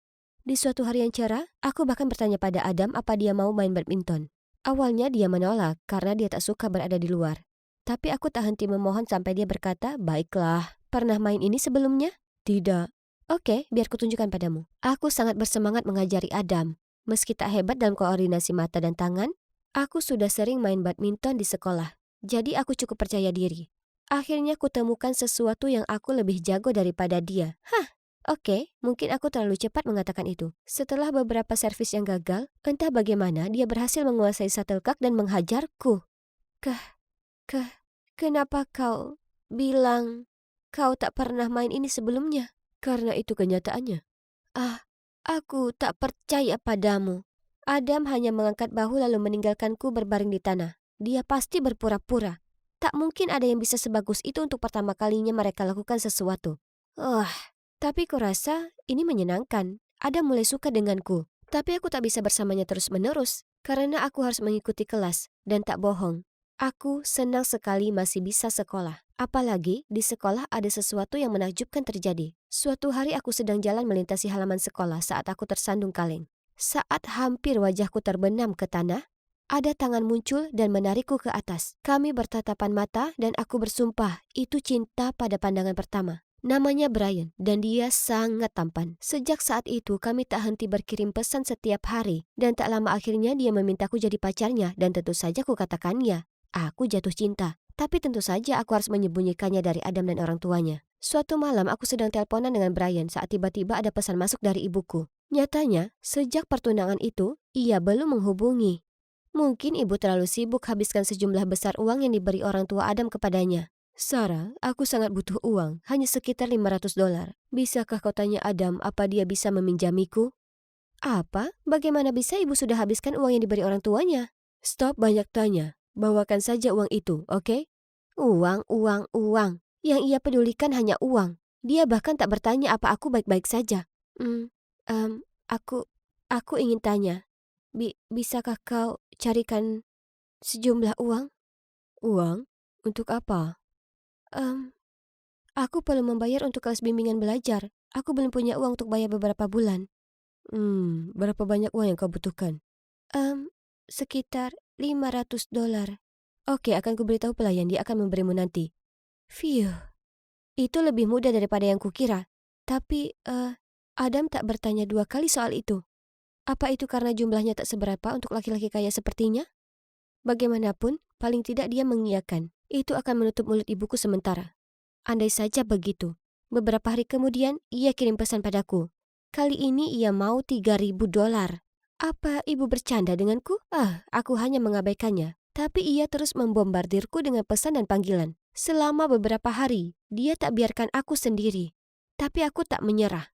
Di suatu hari yang cerah, aku bahkan bertanya pada Adam apa dia mau main badminton. Awalnya dia menolak karena dia tak suka berada di luar. Tapi aku tak henti memohon sampai dia berkata, "Baiklah, pernah main ini sebelumnya?" "Tidak." "Oke, biar kutunjukkan padamu." Aku sangat bersemangat mengajari Adam. Meski tak hebat dalam koordinasi mata dan tangan, aku sudah sering main badminton di sekolah. Jadi aku cukup percaya diri. Akhirnya kutemukan sesuatu yang aku lebih jago daripada dia. Oke, mungkin aku terlalu cepat mengatakan itu. Setelah beberapa servis yang gagal, entah bagaimana dia berhasil menguasai shuttlecock dan menghajarku. Kenapa kau bilang kau tak pernah main ini sebelumnya? Karena itu kenyataannya. Aku tak percaya padamu. Adam hanya mengangkat bahu lalu meninggalkanku berbaring di tanah. Dia pasti berpura-pura. Tak mungkin ada yang bisa sebagus itu untuk pertama kalinya mereka lakukan sesuatu. Tapi kurasa ini menyenangkan. Adam mulai suka denganku. Tapi aku tak bisa bersamanya terus-menerus karena aku harus mengikuti kelas. Dan tak bohong, aku senang sekali masih bisa sekolah. Apalagi di sekolah ada sesuatu yang menakjubkan terjadi. Suatu hari aku sedang jalan melintasi halaman sekolah saat aku tersandung kaleng. Saat hampir wajahku terbenam ke tanah, ada tangan muncul dan menarikku ke atas. Kami bertatapan mata dan aku bersumpah itu cinta pada pandangan pertama. Namanya Brian dan dia sangat tampan. Sejak saat itu kami tak henti berkirim pesan setiap hari dan tak lama akhirnya dia memintaku jadi pacarnya dan tentu saja ku katakan ya. Aku jatuh cinta. Tapi tentu saja aku harus menyembunyikannya dari Adam dan orang tuanya. Suatu malam aku sedang teleponan dengan Brian saat tiba-tiba ada pesan masuk dari ibuku. Nyatanya, sejak pertunangan itu, ia belum menghubungi. Mungkin ibu terlalu sibuk habiskan sejumlah besar uang yang diberi orang tua Adam kepadanya. Sarah, aku sangat butuh uang, hanya sekitar $500. Bisakah kau tanya Adam apa dia bisa meminjamiku? Apa? Bagaimana bisa ibu sudah habiskan uang yang diberi orang tuanya? Stop banyak tanya. Bawakan saja uang itu, oke? Uang, uang, uang. Yang ia pedulikan hanya uang. Dia bahkan tak bertanya apa aku baik-baik saja. Hmm, em, aku, aku ingin tanya. Bisakah kau carikan sejumlah uang? Uang? Untuk apa? Em, aku perlu membayar untuk kelas bimbingan belajar. Aku belum punya uang untuk bayar beberapa bulan. Berapa banyak uang yang kau butuhkan? Em, sekitar $500. Oke, akan kuberitahu pelayan, dia akan memberimu nanti. Phew, itu lebih mudah daripada yang kukira. Tapi, Adam tak bertanya dua kali soal itu. Apa itu karena jumlahnya tak seberapa untuk laki-laki kaya sepertinya? Bagaimanapun, paling tidak dia mengiyakan. Itu akan menutup mulut ibuku sementara. Andai saja begitu. Beberapa hari kemudian, ia kirim pesan padaku. Kali ini ia mau $3.000. Apa ibu bercanda denganku? Aku hanya mengabaikannya. Tapi ia terus membombardirku dengan pesan dan panggilan. Selama beberapa hari, dia tak biarkan aku sendiri. Tapi aku tak menyerah.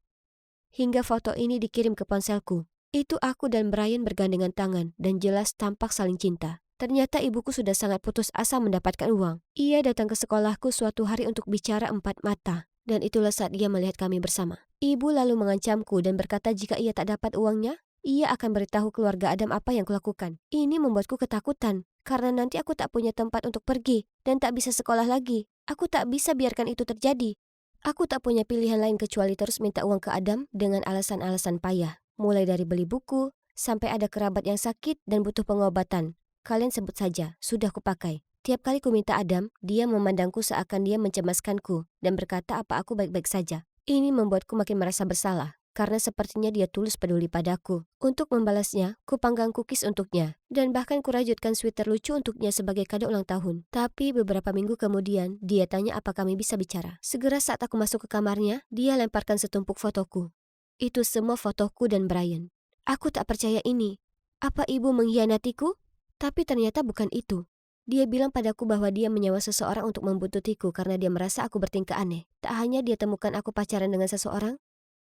Hingga foto ini dikirim ke ponselku. Itu aku dan Brian bergandengan tangan dan jelas tampak saling cinta. Ternyata ibuku sudah sangat putus asa mendapatkan uang. Ia datang ke sekolahku suatu hari untuk bicara empat mata. Dan itulah saat ia melihat kami bersama. Ibu lalu mengancamku dan berkata jika ia tak dapat uangnya, ia akan beritahu keluarga Adam apa yang kulakukan. Ini membuatku ketakutan, karena nanti aku tak punya tempat untuk pergi dan tak bisa sekolah lagi. Aku tak bisa biarkan itu terjadi. Aku tak punya pilihan lain kecuali terus minta uang ke Adam dengan alasan-alasan payah. Mulai dari beli buku, sampai ada kerabat yang sakit dan butuh pengobatan. Kalian sebut saja, sudah kupakai. Tiap kali ku minta Adam, dia memandangku seakan dia mencemaskanku dan berkata apa aku baik-baik saja. Ini membuatku makin merasa bersalah, karena sepertinya dia tulus peduli padaku. Untuk membalasnya, ku panggang cookies untuknya, dan bahkan ku rajutkan sweater lucu untuknya sebagai kado ulang tahun. Tapi beberapa minggu kemudian, dia tanya apa kami bisa bicara. Segera saat aku masuk ke kamarnya, dia lemparkan setumpuk fotoku. Itu semua fotoku dan Brian. Aku tak percaya ini. Apa ibu mengkhianatiku? Tapi ternyata bukan itu. Dia bilang padaku bahwa dia menyewa seseorang untuk membuntutiku karena dia merasa aku bertingkah aneh. Tak hanya dia temukan aku pacaran dengan seseorang,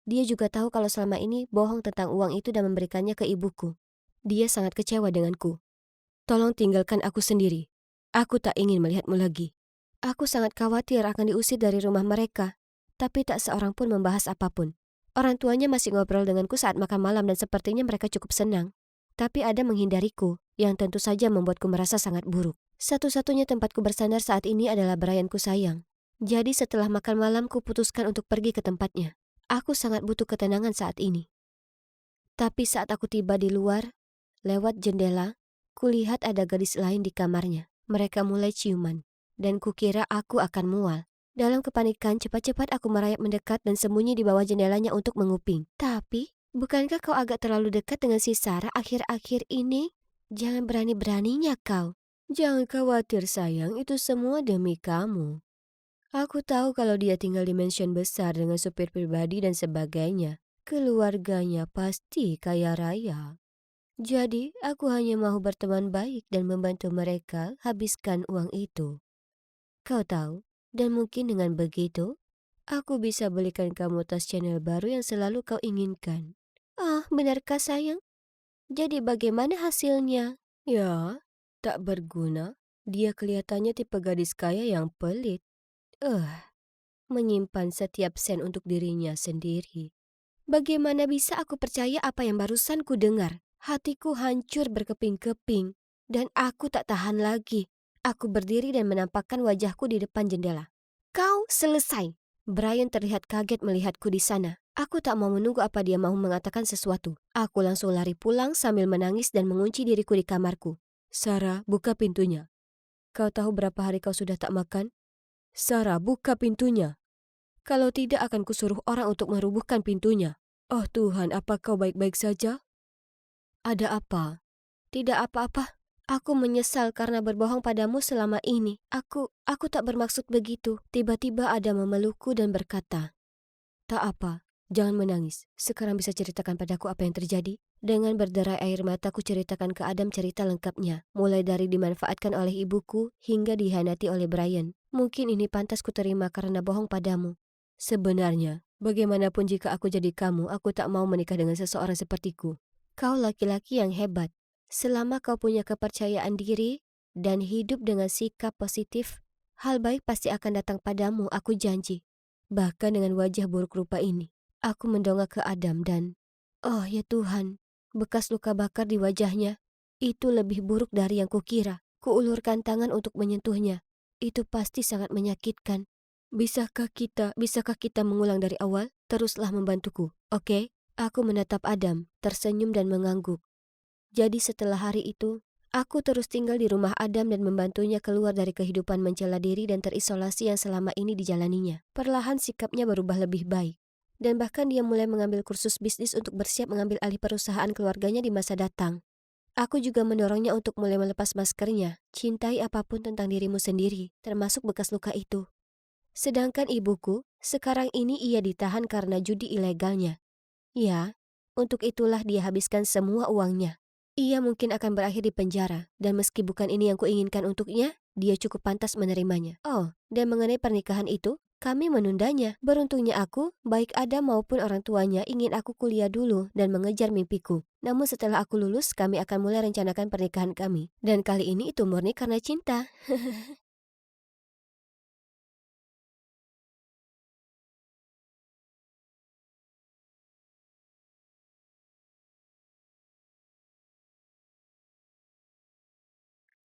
dia juga tahu kalau selama ini bohong tentang uang itu dan memberikannya ke ibuku. Dia sangat kecewa denganku. Tolong tinggalkan aku sendiri. Aku tak ingin melihatmu lagi. Aku sangat khawatir akan diusir dari rumah mereka. Tapi tak seorang pun membahas apapun. Orang tuanya masih ngobrol denganku saat makan malam dan sepertinya mereka cukup senang. Tapi ada menghindariku, yang tentu saja membuatku merasa sangat buruk. Satu-satunya tempatku bersandar saat ini adalah Brianku sayang. Jadi setelah makan malam ku putuskan untuk pergi ke tempatnya. Aku sangat butuh ketenangan saat ini. Tapi saat aku tiba di luar, lewat jendela, kulihat ada gadis lain di kamarnya. Mereka mulai ciuman, dan kukira aku akan mual. Dalam kepanikan, cepat-cepat aku merayap mendekat dan sembunyi di bawah jendelanya untuk menguping. Tapi, bukankah kau agak terlalu dekat dengan si Sarah akhir-akhir ini? Jangan berani-beraninya kau. Jangan khawatir sayang, itu semua demi kamu. Aku tahu kalau dia tinggal di mansion besar dengan supir pribadi dan sebagainya. Keluarganya pasti kaya raya. Jadi, aku hanya mau berteman baik dan membantu mereka habiskan uang itu. Kau tahu, dan mungkin dengan begitu, aku bisa belikan kamu tas Chanel baru yang selalu kau inginkan. Benarkah sayang? Jadi bagaimana hasilnya? Ya, tak berguna. Dia kelihatannya tipe gadis kaya yang pelit. Menyimpan setiap sen untuk dirinya sendiri. Bagaimana bisa aku percaya apa yang barusan ku dengar? Hatiku hancur berkeping-keping, dan aku tak tahan lagi. Aku berdiri dan menampakkan wajahku di depan jendela. Kau selesai. Brian terlihat kaget melihatku di sana. Aku tak mau menunggu apa dia mau mengatakan sesuatu. Aku langsung lari pulang sambil menangis dan mengunci diriku di kamarku. Sarah, buka pintunya. Kau tahu berapa hari kau sudah tak makan? Sarah, buka pintunya. Kalau tidak akan kusuruh orang untuk merubuhkan pintunya. Oh Tuhan, apa kau baik-baik saja? Ada apa? Tidak apa-apa. Aku menyesal karena berbohong padamu selama ini. Aku tak bermaksud begitu. Tiba-tiba Adam memelukku dan berkata, tak apa, jangan menangis. Sekarang bisa ceritakan padaku apa yang terjadi? Dengan berderai air mata ku ceritakan ke Adam cerita lengkapnya. Mulai dari dimanfaatkan oleh ibuku hingga dihianati oleh Brian. Mungkin ini pantas ku terima karena bohong padamu. Sebenarnya, bagaimanapun jika aku jadi kamu, aku tak mau menikah dengan seseorang sepertiku. Kau laki-laki yang hebat. Selama kau punya kepercayaan diri dan hidup dengan sikap positif, hal baik pasti akan datang padamu, aku janji. Bahkan dengan wajah buruk rupa ini, aku mendongak ke Adam dan, oh ya Tuhan, bekas luka bakar di wajahnya. Itu lebih buruk dari yang kukira. Kuulurkan tangan untuk menyentuhnya. Itu pasti sangat menyakitkan. Bisakah kita mengulang dari awal? Teruslah membantuku, oke? Aku menatap Adam, tersenyum dan mengangguk. Jadi setelah hari itu, aku terus tinggal di rumah Adam dan membantunya keluar dari kehidupan mencela diri dan terisolasi yang selama ini dijalaninya. Perlahan sikapnya berubah lebih baik. Dan bahkan dia mulai mengambil kursus bisnis untuk bersiap mengambil alih perusahaan keluarganya di masa datang. Aku juga mendorongnya untuk mulai melepas maskernya. Cintai apapun tentang dirimu sendiri, termasuk bekas luka itu. Sedangkan ibuku, sekarang ini ia ditahan karena judi ilegalnya. Ya, untuk itulah dia habiskan semua uangnya. Ia mungkin akan berakhir di penjara, dan meski bukan ini yang kuinginkan untuknya, dia cukup pantas menerimanya. Oh, dan mengenai pernikahan itu, kami menundanya. Beruntungnya aku, baik Adam maupun orang tuanya ingin aku kuliah dulu dan mengejar mimpiku. Namun setelah aku lulus, kami akan mulai rencanakan pernikahan kami. Dan kali ini itu murni karena cinta.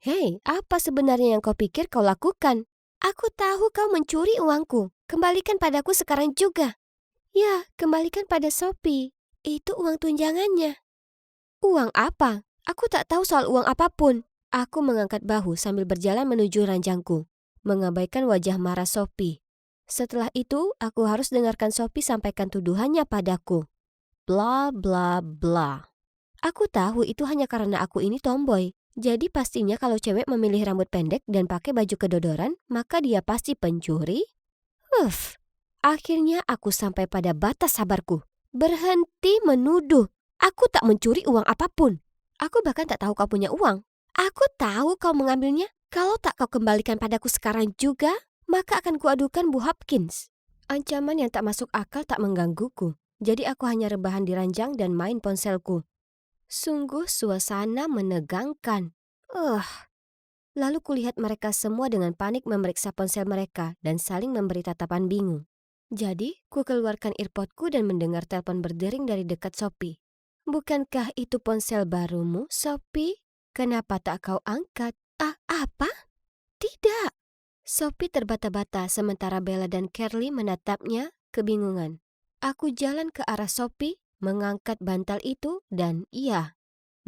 Hei, apa sebenarnya yang kau pikir kau lakukan? Aku tahu kau mencuri uangku. Kembalikan padaku sekarang juga. Ya, kembalikan pada Sophie. Itu uang tunjangannya. Uang apa? Aku tak tahu soal uang apapun. Aku mengangkat bahu sambil berjalan menuju ranjangku, mengabaikan wajah marah Sophie. Setelah itu, aku harus dengarkan Sophie sampaikan tuduhannya padaku. Bla bla bla. Aku tahu itu hanya karena aku ini tomboy. Jadi pastinya kalau cewek memilih rambut pendek dan pakai baju kedodoran, maka dia pasti pencuri. Akhirnya aku sampai pada batas sabarku. Berhenti menuduh. Aku tak mencuri uang apapun. Aku bahkan tak tahu kau punya uang. Aku tahu kau mengambilnya. Kalau tak kau kembalikan padaku sekarang juga, maka akan kuadukan Bu Hopkins. Ancaman yang tak masuk akal tak menggangguku. Jadi aku hanya rebahan di ranjang dan main ponselku. Sungguh suasana menegangkan. Lalu kulihat mereka semua dengan panik memeriksa ponsel mereka dan saling memberi tatapan bingung. Jadi, ku keluarkan earpodku dan mendengar telepon berdering dari dekat Sophie. Bukankah itu ponsel barumu, Sophie? Kenapa tak kau angkat? Apa? Tidak. Sophie terbata-bata sementara Bella dan Carly menatapnya kebingungan. Aku jalan ke arah Sophie, mengangkat bantal itu dan iya,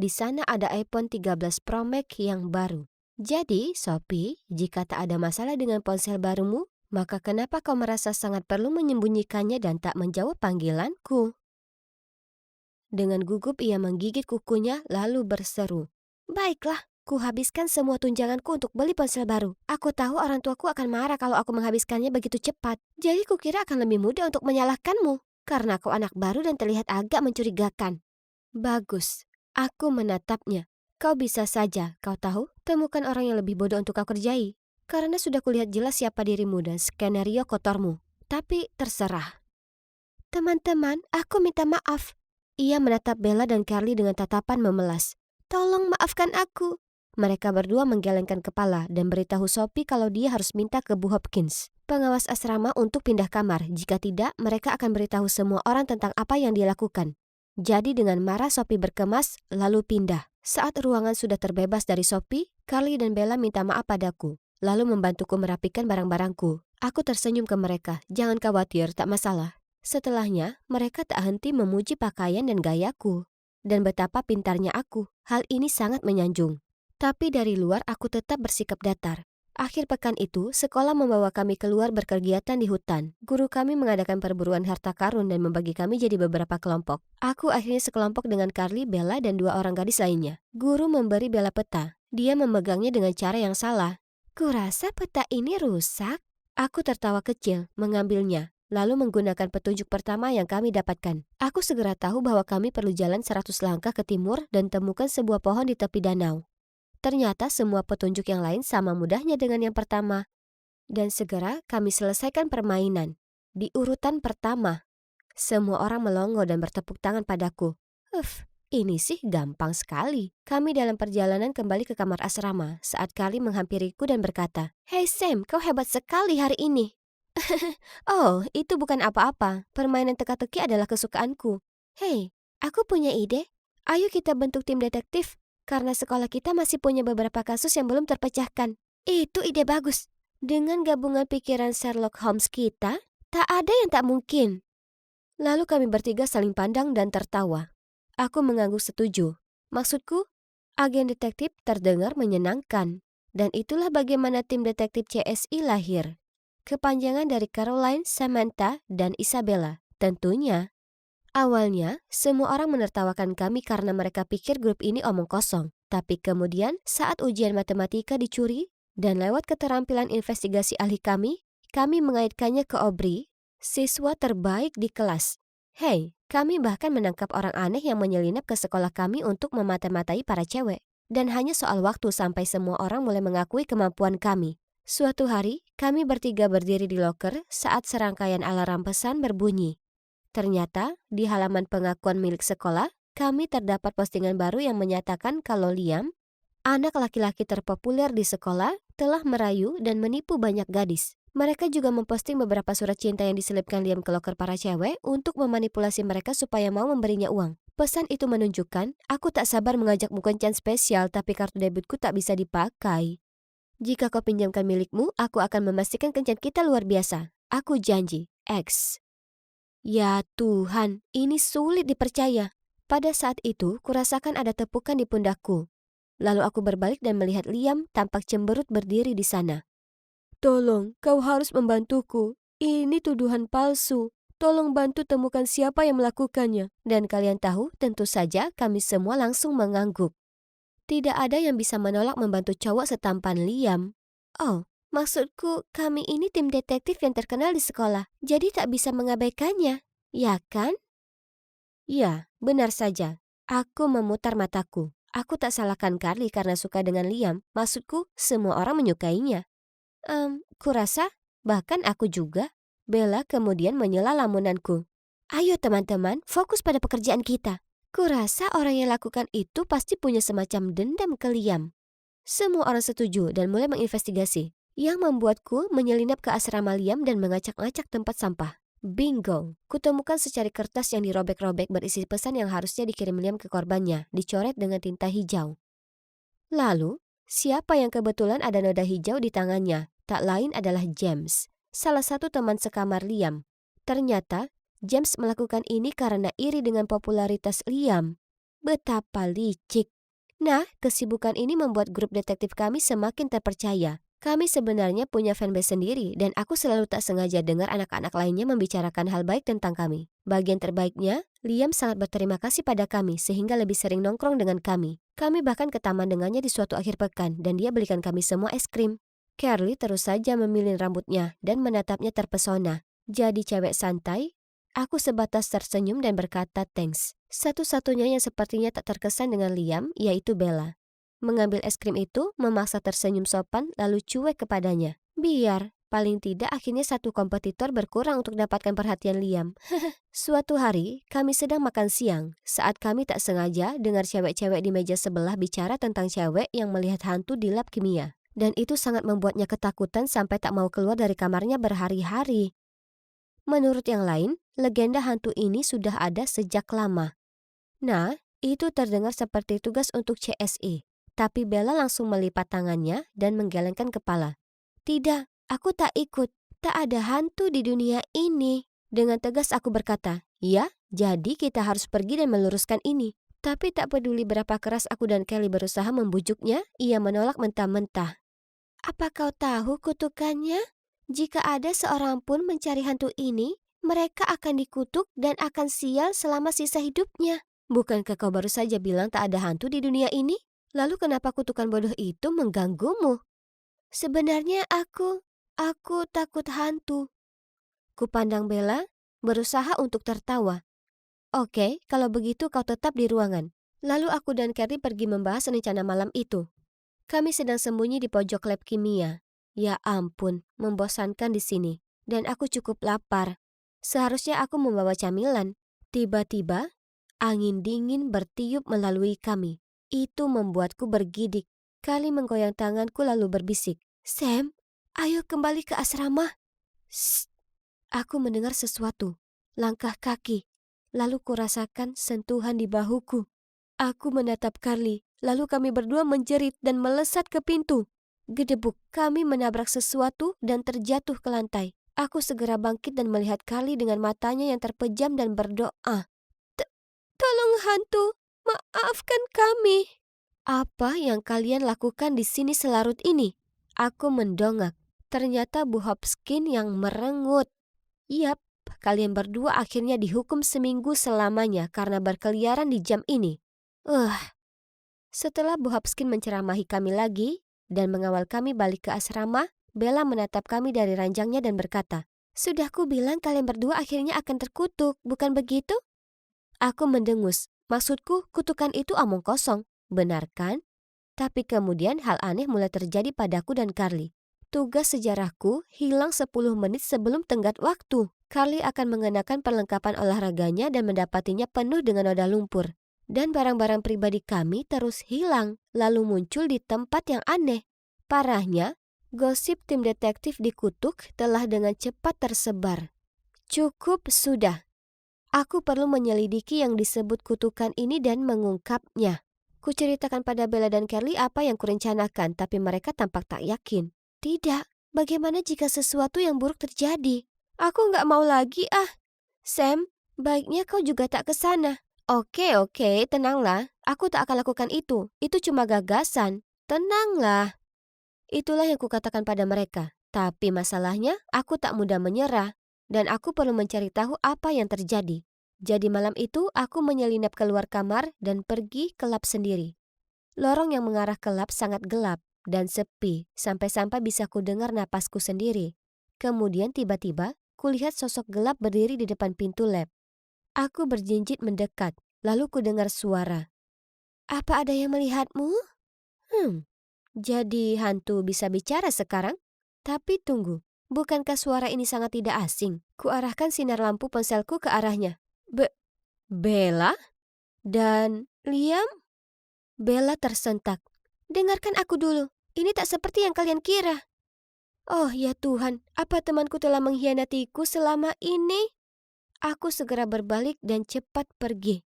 di sana ada iPhone 13 Pro Max yang baru. Jadi, Sophie, jika tak ada masalah dengan ponsel barumu, maka kenapa kau merasa sangat perlu menyembunyikannya dan tak menjawab panggilanku? Dengan gugup ia menggigit kukunya lalu berseru. Baiklah, ku habiskan semua tunjanganku untuk beli ponsel baru. Aku tahu orang tuaku akan marah kalau aku menghabiskannya begitu cepat. Jadi kukira akan lebih mudah untuk menyalahkanmu. Karena kau anak baru dan terlihat agak mencurigakan. Bagus, aku menatapnya. Kau bisa saja, kau tahu, temukan orang yang lebih bodoh untuk kau kerjai. Karena sudah kulihat jelas siapa dirimu dan skenario kotormu. Tapi terserah. Teman-teman, aku minta maaf. Ia menatap Bella dan Carly dengan tatapan memelas. Tolong maafkan aku. Mereka berdua menggelengkan kepala dan beritahu Sophie kalau dia harus minta ke Bu Hopkins, pengawas asrama, untuk pindah kamar. Jika tidak, mereka akan beritahu semua orang tentang apa yang dia lakukan. Jadi dengan marah Sophie berkemas lalu pindah. Saat ruangan sudah terbebas dari Sophie, Carly dan Bella minta maaf padaku, lalu membantuku merapikan barang-barangku. Aku tersenyum ke mereka. Jangan khawatir, tak masalah. Setelahnya, mereka tak henti memuji pakaian dan gayaku. Dan betapa pintarnya aku. Hal ini sangat menyanjung. Tapi dari luar aku tetap bersikap datar. Akhir pekan itu, sekolah membawa kami keluar berkegiatan di hutan. Guru kami mengadakan perburuan harta karun dan membagi kami jadi beberapa kelompok. Aku akhirnya sekelompok dengan Carly, Bella, dan 2 orang gadis lainnya. Guru memberi Bella peta. Dia memegangnya dengan cara yang salah. Kurasa peta ini rusak. Aku tertawa kecil, mengambilnya, lalu menggunakan petunjuk pertama yang kami dapatkan. Aku segera tahu bahwa kami perlu jalan 100 langkah ke timur dan temukan sebuah pohon di tepi danau. Ternyata semua petunjuk yang lain sama mudahnya dengan yang pertama. Dan segera kami selesaikan permainan. Di urutan pertama, semua orang melongo dan bertepuk tangan padaku. Ini sih gampang sekali. Kami dalam perjalanan kembali ke kamar asrama saat Carly menghampiriku dan berkata, "Hey Sam, kau hebat sekali hari ini." Oh, itu bukan apa-apa. Permainan teka-teki adalah kesukaanku. Hei, aku punya ide. Ayo kita bentuk tim detektif. Karena sekolah kita masih punya beberapa kasus yang belum terpecahkan. Itu ide bagus. Dengan gabungan pikiran Sherlock Holmes kita, tak ada yang tak mungkin. Lalu kami bertiga saling pandang dan tertawa. Aku mengangguk setuju. Maksudku, agen detektif terdengar menyenangkan. Dan itulah bagaimana tim detektif CSI lahir. Kepanjangan dari Caroline, Samantha, dan Isabella. Tentunya. Awalnya, semua orang menertawakan kami karena mereka pikir grup ini omong kosong. Tapi kemudian, saat ujian matematika dicuri, dan lewat keterampilan investigasi ahli kami mengaitkannya ke Aubrey, siswa terbaik di kelas. Hei, kami bahkan menangkap orang aneh yang menyelinap ke sekolah kami untuk memata-matai para cewek. Dan hanya soal waktu sampai semua orang mulai mengakui kemampuan kami. Suatu hari, kami bertiga berdiri di loker saat serangkaian alarm pesan berbunyi. Ternyata, di halaman pengakuan milik sekolah, kami terdapat postingan baru yang menyatakan kalau Liam, anak laki-laki terpopuler di sekolah, telah merayu dan menipu banyak gadis. Mereka juga memposting beberapa surat cinta yang diselipkan Liam ke loker para cewek untuk memanipulasi mereka supaya mau memberinya uang. Pesan itu menunjukkan, aku tak sabar mengajakmu kencan spesial tapi kartu debitku tak bisa dipakai. Jika kau pinjamkan milikmu, aku akan memastikan kencan kita luar biasa. Aku janji, X. Ya Tuhan, ini sulit dipercaya. Pada saat itu, kurasakan ada tepukan di pundakku. Lalu aku berbalik dan melihat Liam tampak cemberut berdiri di sana. Tolong, kau harus membantuku. Ini tuduhan palsu. Tolong bantu temukan siapa yang melakukannya. Dan kalian tahu, tentu saja kami semua langsung mengangguk. Tidak ada yang bisa menolak membantu cowok setampan Liam. Oh, maksudku, kami ini tim detektif yang terkenal di sekolah, jadi tak bisa mengabaikannya, ya kan? Ya, benar saja. Aku memutar mataku. Aku tak salahkan Carly karena suka dengan Liam. Maksudku, semua orang menyukainya. Kurasa, bahkan aku juga. Bella kemudian menyela lamunanku. Ayo teman-teman, fokus pada pekerjaan kita. Kurasa orang yang lakukan itu pasti punya semacam dendam ke Liam. Semua orang setuju dan mulai menginvestigasi. Yang membuatku menyelinap ke asrama Liam dan mengacak-ngacak tempat sampah. Bingo! Kutemukan secari kertas yang dirobek-robek berisi pesan yang harusnya dikirim Liam ke korbannya, dicoret dengan tinta hijau. Lalu, siapa yang kebetulan ada noda hijau di tangannya? Tak lain adalah James, salah satu teman sekamar Liam. Ternyata, James melakukan ini karena iri dengan popularitas Liam. Betapa licik! Nah, kesibukan ini membuat grup detektif kami semakin terpercaya. Kami sebenarnya punya fanbase sendiri dan aku selalu tak sengaja dengar anak-anak lainnya membicarakan hal baik tentang kami. Bagian terbaiknya, Liam sangat berterima kasih pada kami sehingga lebih sering nongkrong dengan kami. Kami bahkan ke taman dengannya di suatu akhir pekan dan dia belikan kami semua es krim. Carly terus saja memilih rambutnya dan menatapnya terpesona. Jadi cewek santai, aku sebatas tersenyum dan berkata thanks. Satu-satunya yang sepertinya tak terkesan dengan Liam yaitu Bella. Mengambil es krim itu, memaksa tersenyum sopan lalu cuek kepadanya. Biar, paling tidak akhirnya satu kompetitor berkurang untuk dapatkan perhatian Liam. Suatu hari, kami sedang makan siang. Saat kami tak sengaja dengar cewek-cewek di meja sebelah bicara tentang cewek yang melihat hantu di lab kimia. Dan itu sangat membuatnya ketakutan sampai tak mau keluar dari kamarnya berhari-hari. Menurut yang lain, legenda hantu ini sudah ada sejak lama. Nah, itu terdengar seperti tugas untuk CSI. Tapi Bella langsung melipat tangannya dan menggelengkan kepala. Tidak, aku tak ikut. Tak ada hantu di dunia ini. Dengan tegas aku berkata, ya, jadi kita harus pergi dan meluruskan ini. Tapi tak peduli berapa keras aku dan Kelly berusaha membujuknya, ia menolak mentah-mentah. Apa kau tahu kutukannya? Jika ada seorang pun mencari hantu ini, mereka akan dikutuk dan akan sial selama sisa hidupnya. Bukankah kau baru saja bilang tak ada hantu di dunia ini? Lalu kenapa kutukan bodoh itu mengganggumu? Sebenarnya aku takut hantu. Kupandang Bella, berusaha untuk tertawa. Oke, kalau begitu kau tetap di ruangan. Lalu aku dan Carrie pergi membahas rencana malam itu. Kami sedang sembunyi di pojok lab kimia. Ya ampun, membosankan di sini. Dan aku cukup lapar. Seharusnya aku membawa camilan. Tiba-tiba, angin dingin bertiup melalui kami. Itu membuatku bergidik. Kali menggoyang tanganku lalu berbisik, "Sam, ayo kembali ke asrama." Shh. Aku mendengar sesuatu. Langkah kaki. Lalu kurasakan sentuhan di bahuku. Aku menatap Carly. Lalu kami berdua menjerit dan melesat ke pintu. Gedebuk, kami menabrak sesuatu dan terjatuh ke lantai. Aku segera bangkit dan melihat Carly dengan matanya yang terpejam dan berdoa. Tolong hantu, maafkan kami. Apa yang kalian lakukan di sini selarut ini? Aku mendongak. Ternyata Bu Hopkins yang merengut. Yap, kalian berdua akhirnya dihukum seminggu selamanya karena berkeliaran di jam ini. Setelah Bu Hopkins menceramahi kami lagi dan mengawal kami balik ke asrama, Bella menatap kami dari ranjangnya dan berkata, "Sudah ku bilang kalian berdua akhirnya akan terkutuk, bukan begitu?" Aku mendengus. Maksudku, kutukan itu omong kosong. Benar kan? Tapi kemudian hal aneh mulai terjadi padaku dan Carly. Tugas sejarahku hilang 10 menit sebelum tenggat waktu. Carly akan mengenakan perlengkapan olahraganya dan mendapatinya penuh dengan noda lumpur. Dan barang-barang pribadi kami terus hilang, lalu muncul di tempat yang aneh. Parahnya, gosip tim detektif dikutuk telah dengan cepat tersebar. Cukup sudah. Aku perlu menyelidiki yang disebut kutukan ini dan mengungkapnya. Kuceritakan pada Bella dan Carly apa yang kurencanakan, tapi mereka tampak tak yakin. Tidak, bagaimana jika sesuatu yang buruk terjadi? Aku nggak mau lagi Sam, baiknya kau juga tak ke sana. Oke, tenanglah. Aku tak akan lakukan itu. Itu cuma gagasan. Tenanglah. Itulah yang kukatakan pada mereka. Tapi masalahnya, aku tak mudah menyerah. Dan aku perlu mencari tahu apa yang terjadi. Jadi malam itu, aku menyelinap keluar kamar dan pergi ke lab sendiri. Lorong yang mengarah ke lab sangat gelap dan sepi, sampai-sampai bisa kudengar napasku sendiri. Kemudian tiba-tiba, kulihat sosok gelap berdiri di depan pintu lab. Aku berjinjit mendekat, lalu kudengar suara. "Apa ada yang melihatmu?" Jadi hantu bisa bicara sekarang? Tapi tunggu, bukankah suara ini sangat tidak asing? Kuarahkan sinar lampu ponselku ke arahnya. Bella? Dan Liam? Bella tersentak. "Dengarkan aku dulu, ini tak seperti yang kalian kira." Oh ya Tuhan, apa temanku telah mengkhianatiku selama ini? Aku segera berbalik dan cepat pergi.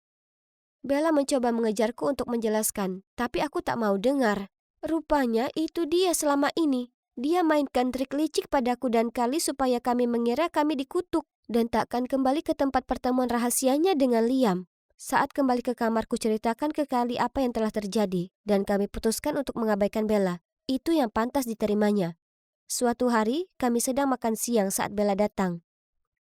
Bella mencoba mengejarku untuk menjelaskan, tapi aku tak mau dengar. Rupanya itu dia selama ini. Dia mainkan trik licik padaku dan Carly supaya kami mengira kami dikutuk dan takkan kembali ke tempat pertemuan rahasianya dengan Liam. Saat kembali ke kamar ceritakan ke Carly apa yang telah terjadi dan kami putuskan untuk mengabaikan Bella. Itu yang pantas diterimanya. Suatu hari kami sedang makan siang saat Bella datang.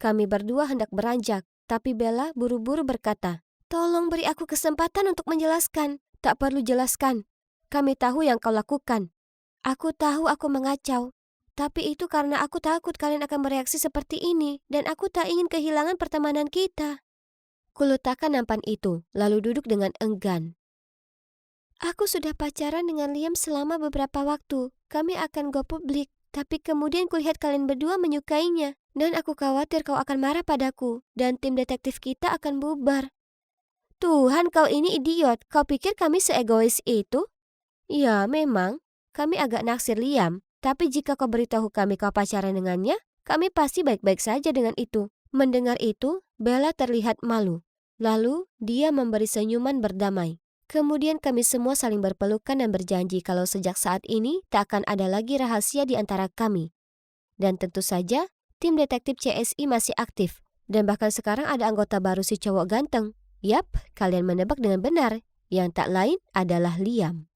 Kami berdua hendak beranjak, tapi Bella buru-buru berkata, "Tolong beri aku kesempatan untuk menjelaskan." "Tak perlu jelaskan. Kami tahu yang kau lakukan." "Aku tahu aku mengacau. Tapi itu karena aku takut kalian akan bereaksi seperti ini dan aku tak ingin kehilangan pertemanan kita." Kuletakkan nampan itu, lalu duduk dengan enggan. "Aku sudah pacaran dengan Liam selama beberapa waktu. Kami akan go publik. Tapi kemudian kulihat kalian berdua menyukainya. Dan aku khawatir kau akan marah padaku. Dan tim detektif kita akan bubar." "Tuhan, kau ini idiot. Kau pikir kami seegois itu?" "Ya, memang. Kami agak naksir Liam. Tapi jika kau beritahu kami kau pacaran dengannya, kami pasti baik-baik saja dengan itu." Mendengar itu, Bella terlihat malu. Lalu, dia memberi senyuman berdamai. Kemudian kami semua saling berpelukan dan berjanji kalau sejak saat ini tak akan ada lagi rahasia di antara kami. Dan tentu saja, tim detektif CSI masih aktif. Dan bahkan sekarang ada anggota baru si cowok ganteng. Yap, kalian menebak dengan benar. Yang tak lain adalah Liam.